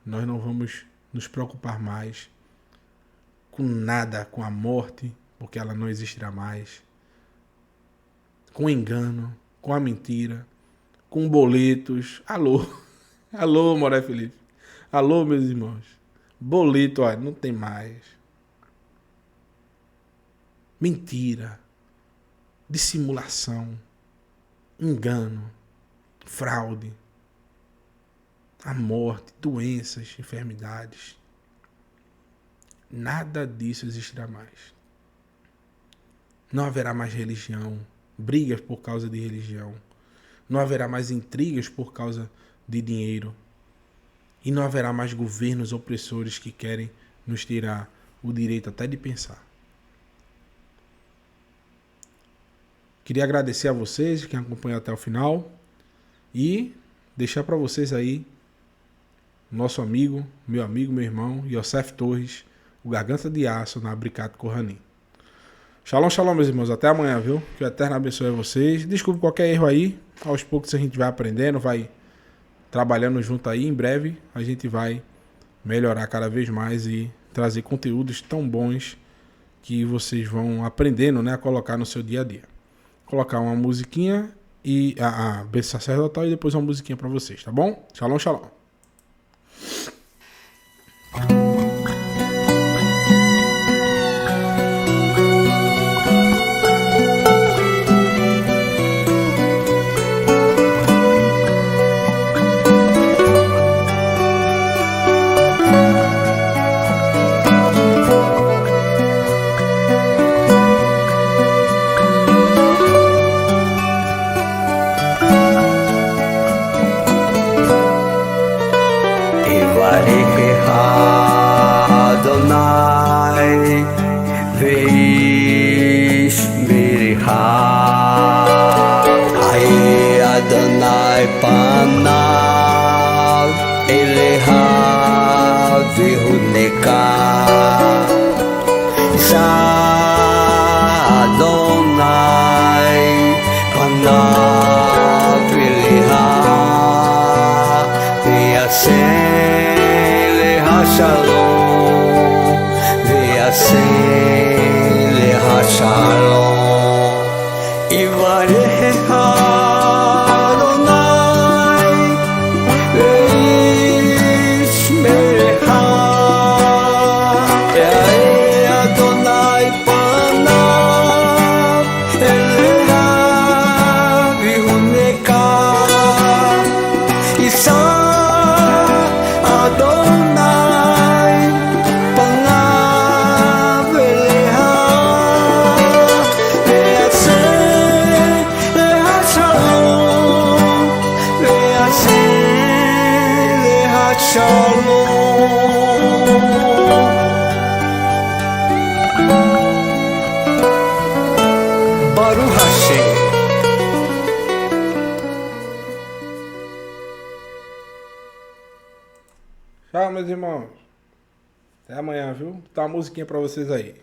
nós não vamos nos preocupar mais com nada, com a morte, porque ela não existirá mais, com o engano, com a mentira, com boletos. Alô, Moré Felipe. Alô, meus irmãos. Boleto, olha, não tem mais. Mentira, dissimulação, engano, fraude, a morte, doenças, enfermidades. Nada disso existirá mais. Não haverá mais religião, brigas por causa de religião. Não haverá mais intrigas por causa de dinheiro. E não haverá mais governos opressores que querem nos tirar o direito até de pensar. Queria agradecer a vocês que acompanham até o final e deixar para vocês aí nosso amigo, meu irmão, Yosef Torres, o Garganta de Aço na Abricato Corranim. Shalom, shalom, meus irmãos. Até amanhã, viu? Que o Eterno abençoe vocês. Desculpe qualquer erro aí. Aos poucos a gente vai aprendendo, vai trabalhando junto aí. Em breve a gente vai melhorar cada vez mais e trazer conteúdos tão bons que vocês vão aprendendo, né, a colocar no seu dia a dia. Colocar uma musiquinha e a bênção sacerdotal e depois uma musiquinha para vocês, tá bom? Shalom, shalom. פניו אליה והונקה אדוני פניו אליה ויעשה לה שלום ויעשה לה שלום יברך Tchau, meus irmãos. Até amanhã, viu? Tá uma musiquinha pra vocês aí.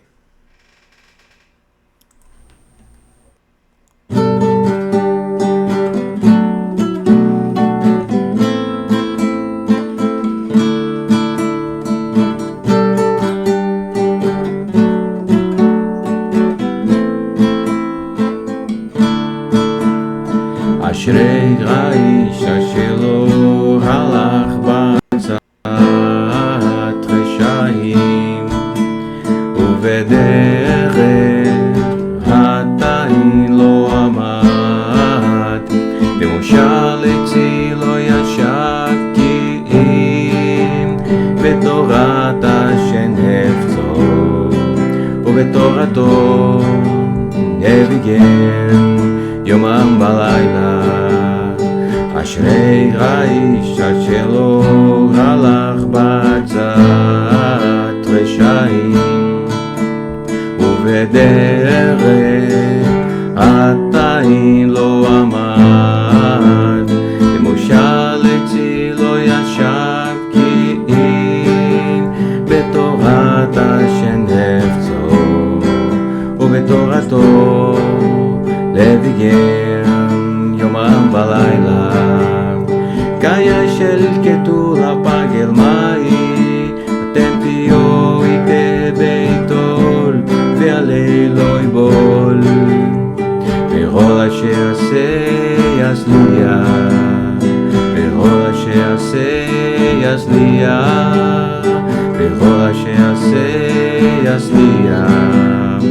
אשרי האיש אשר לא הלך בעצת רשעים ובדרך חטאים לא עמד במושב לצי לא ישב כי אם בתורת השם חפצו ובתורתו נביגם יומם בלילה אשרי האיש אשר לא הלך בעצת רשעים ובדרך חטאים לא עמד במושב לצי לא ישב כי אם בתורת השם חפצו ובתורתו לביגם יומם בלילה קיה של כתוב הפגל מאי אתם פיו איתה ביתול ועלי לא יבול וכל אשר עשה יצליח וכל אשר עשה יצליח וכל אשר עשה יצליח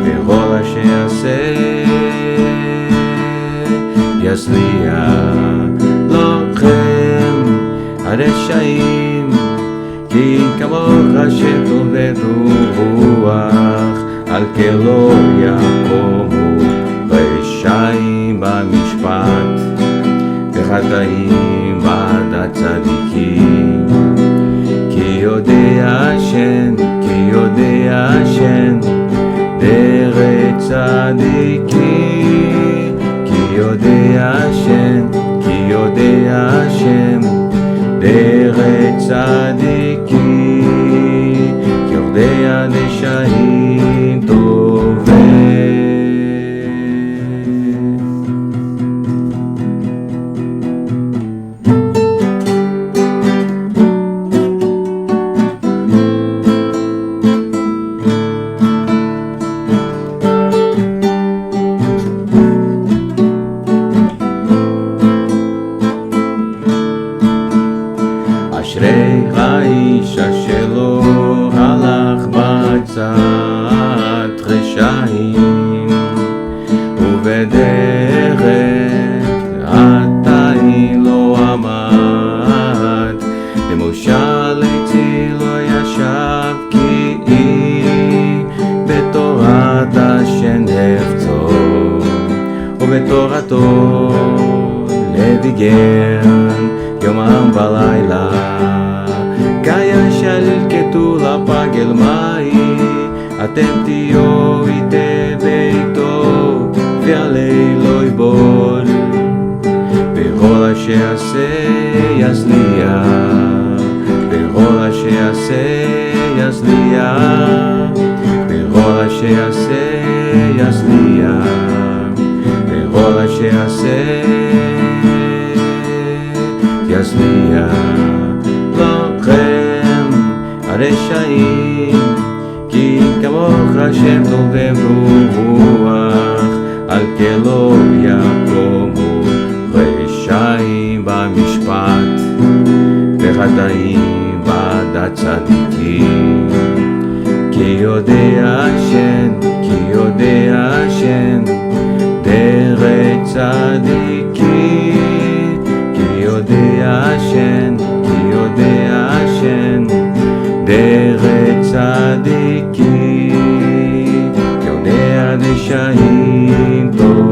וכל אשר עשה יצליח לכם הרשעים כי כמוך שטוב ורוח על כלא יקומו רשעים במשפט וחטאים בעד הצדיקים כי יודע השם דרך צדיקים כי יודע השם דרך צדיקים כי יודע דשאים טובים תורתו לביגן יומם ולילה כישלקטו לפגל מאי אתם תהיו איתי ביתו ועלי לא יבול וכל אשר יעשה יצליח וכל אשר יעשה יצליח וכל אשר יעשה יצליח וכל אשר יעשה יצליח לכם הרשעים כי כמוך השם טוב וברוח על כן לא יקומו רשעים במשפט וחטאים בעדת צדיקים כי יודע השם דרך צדיקים כי יודע השם דרך צדיקים כי יודע רשעים טוב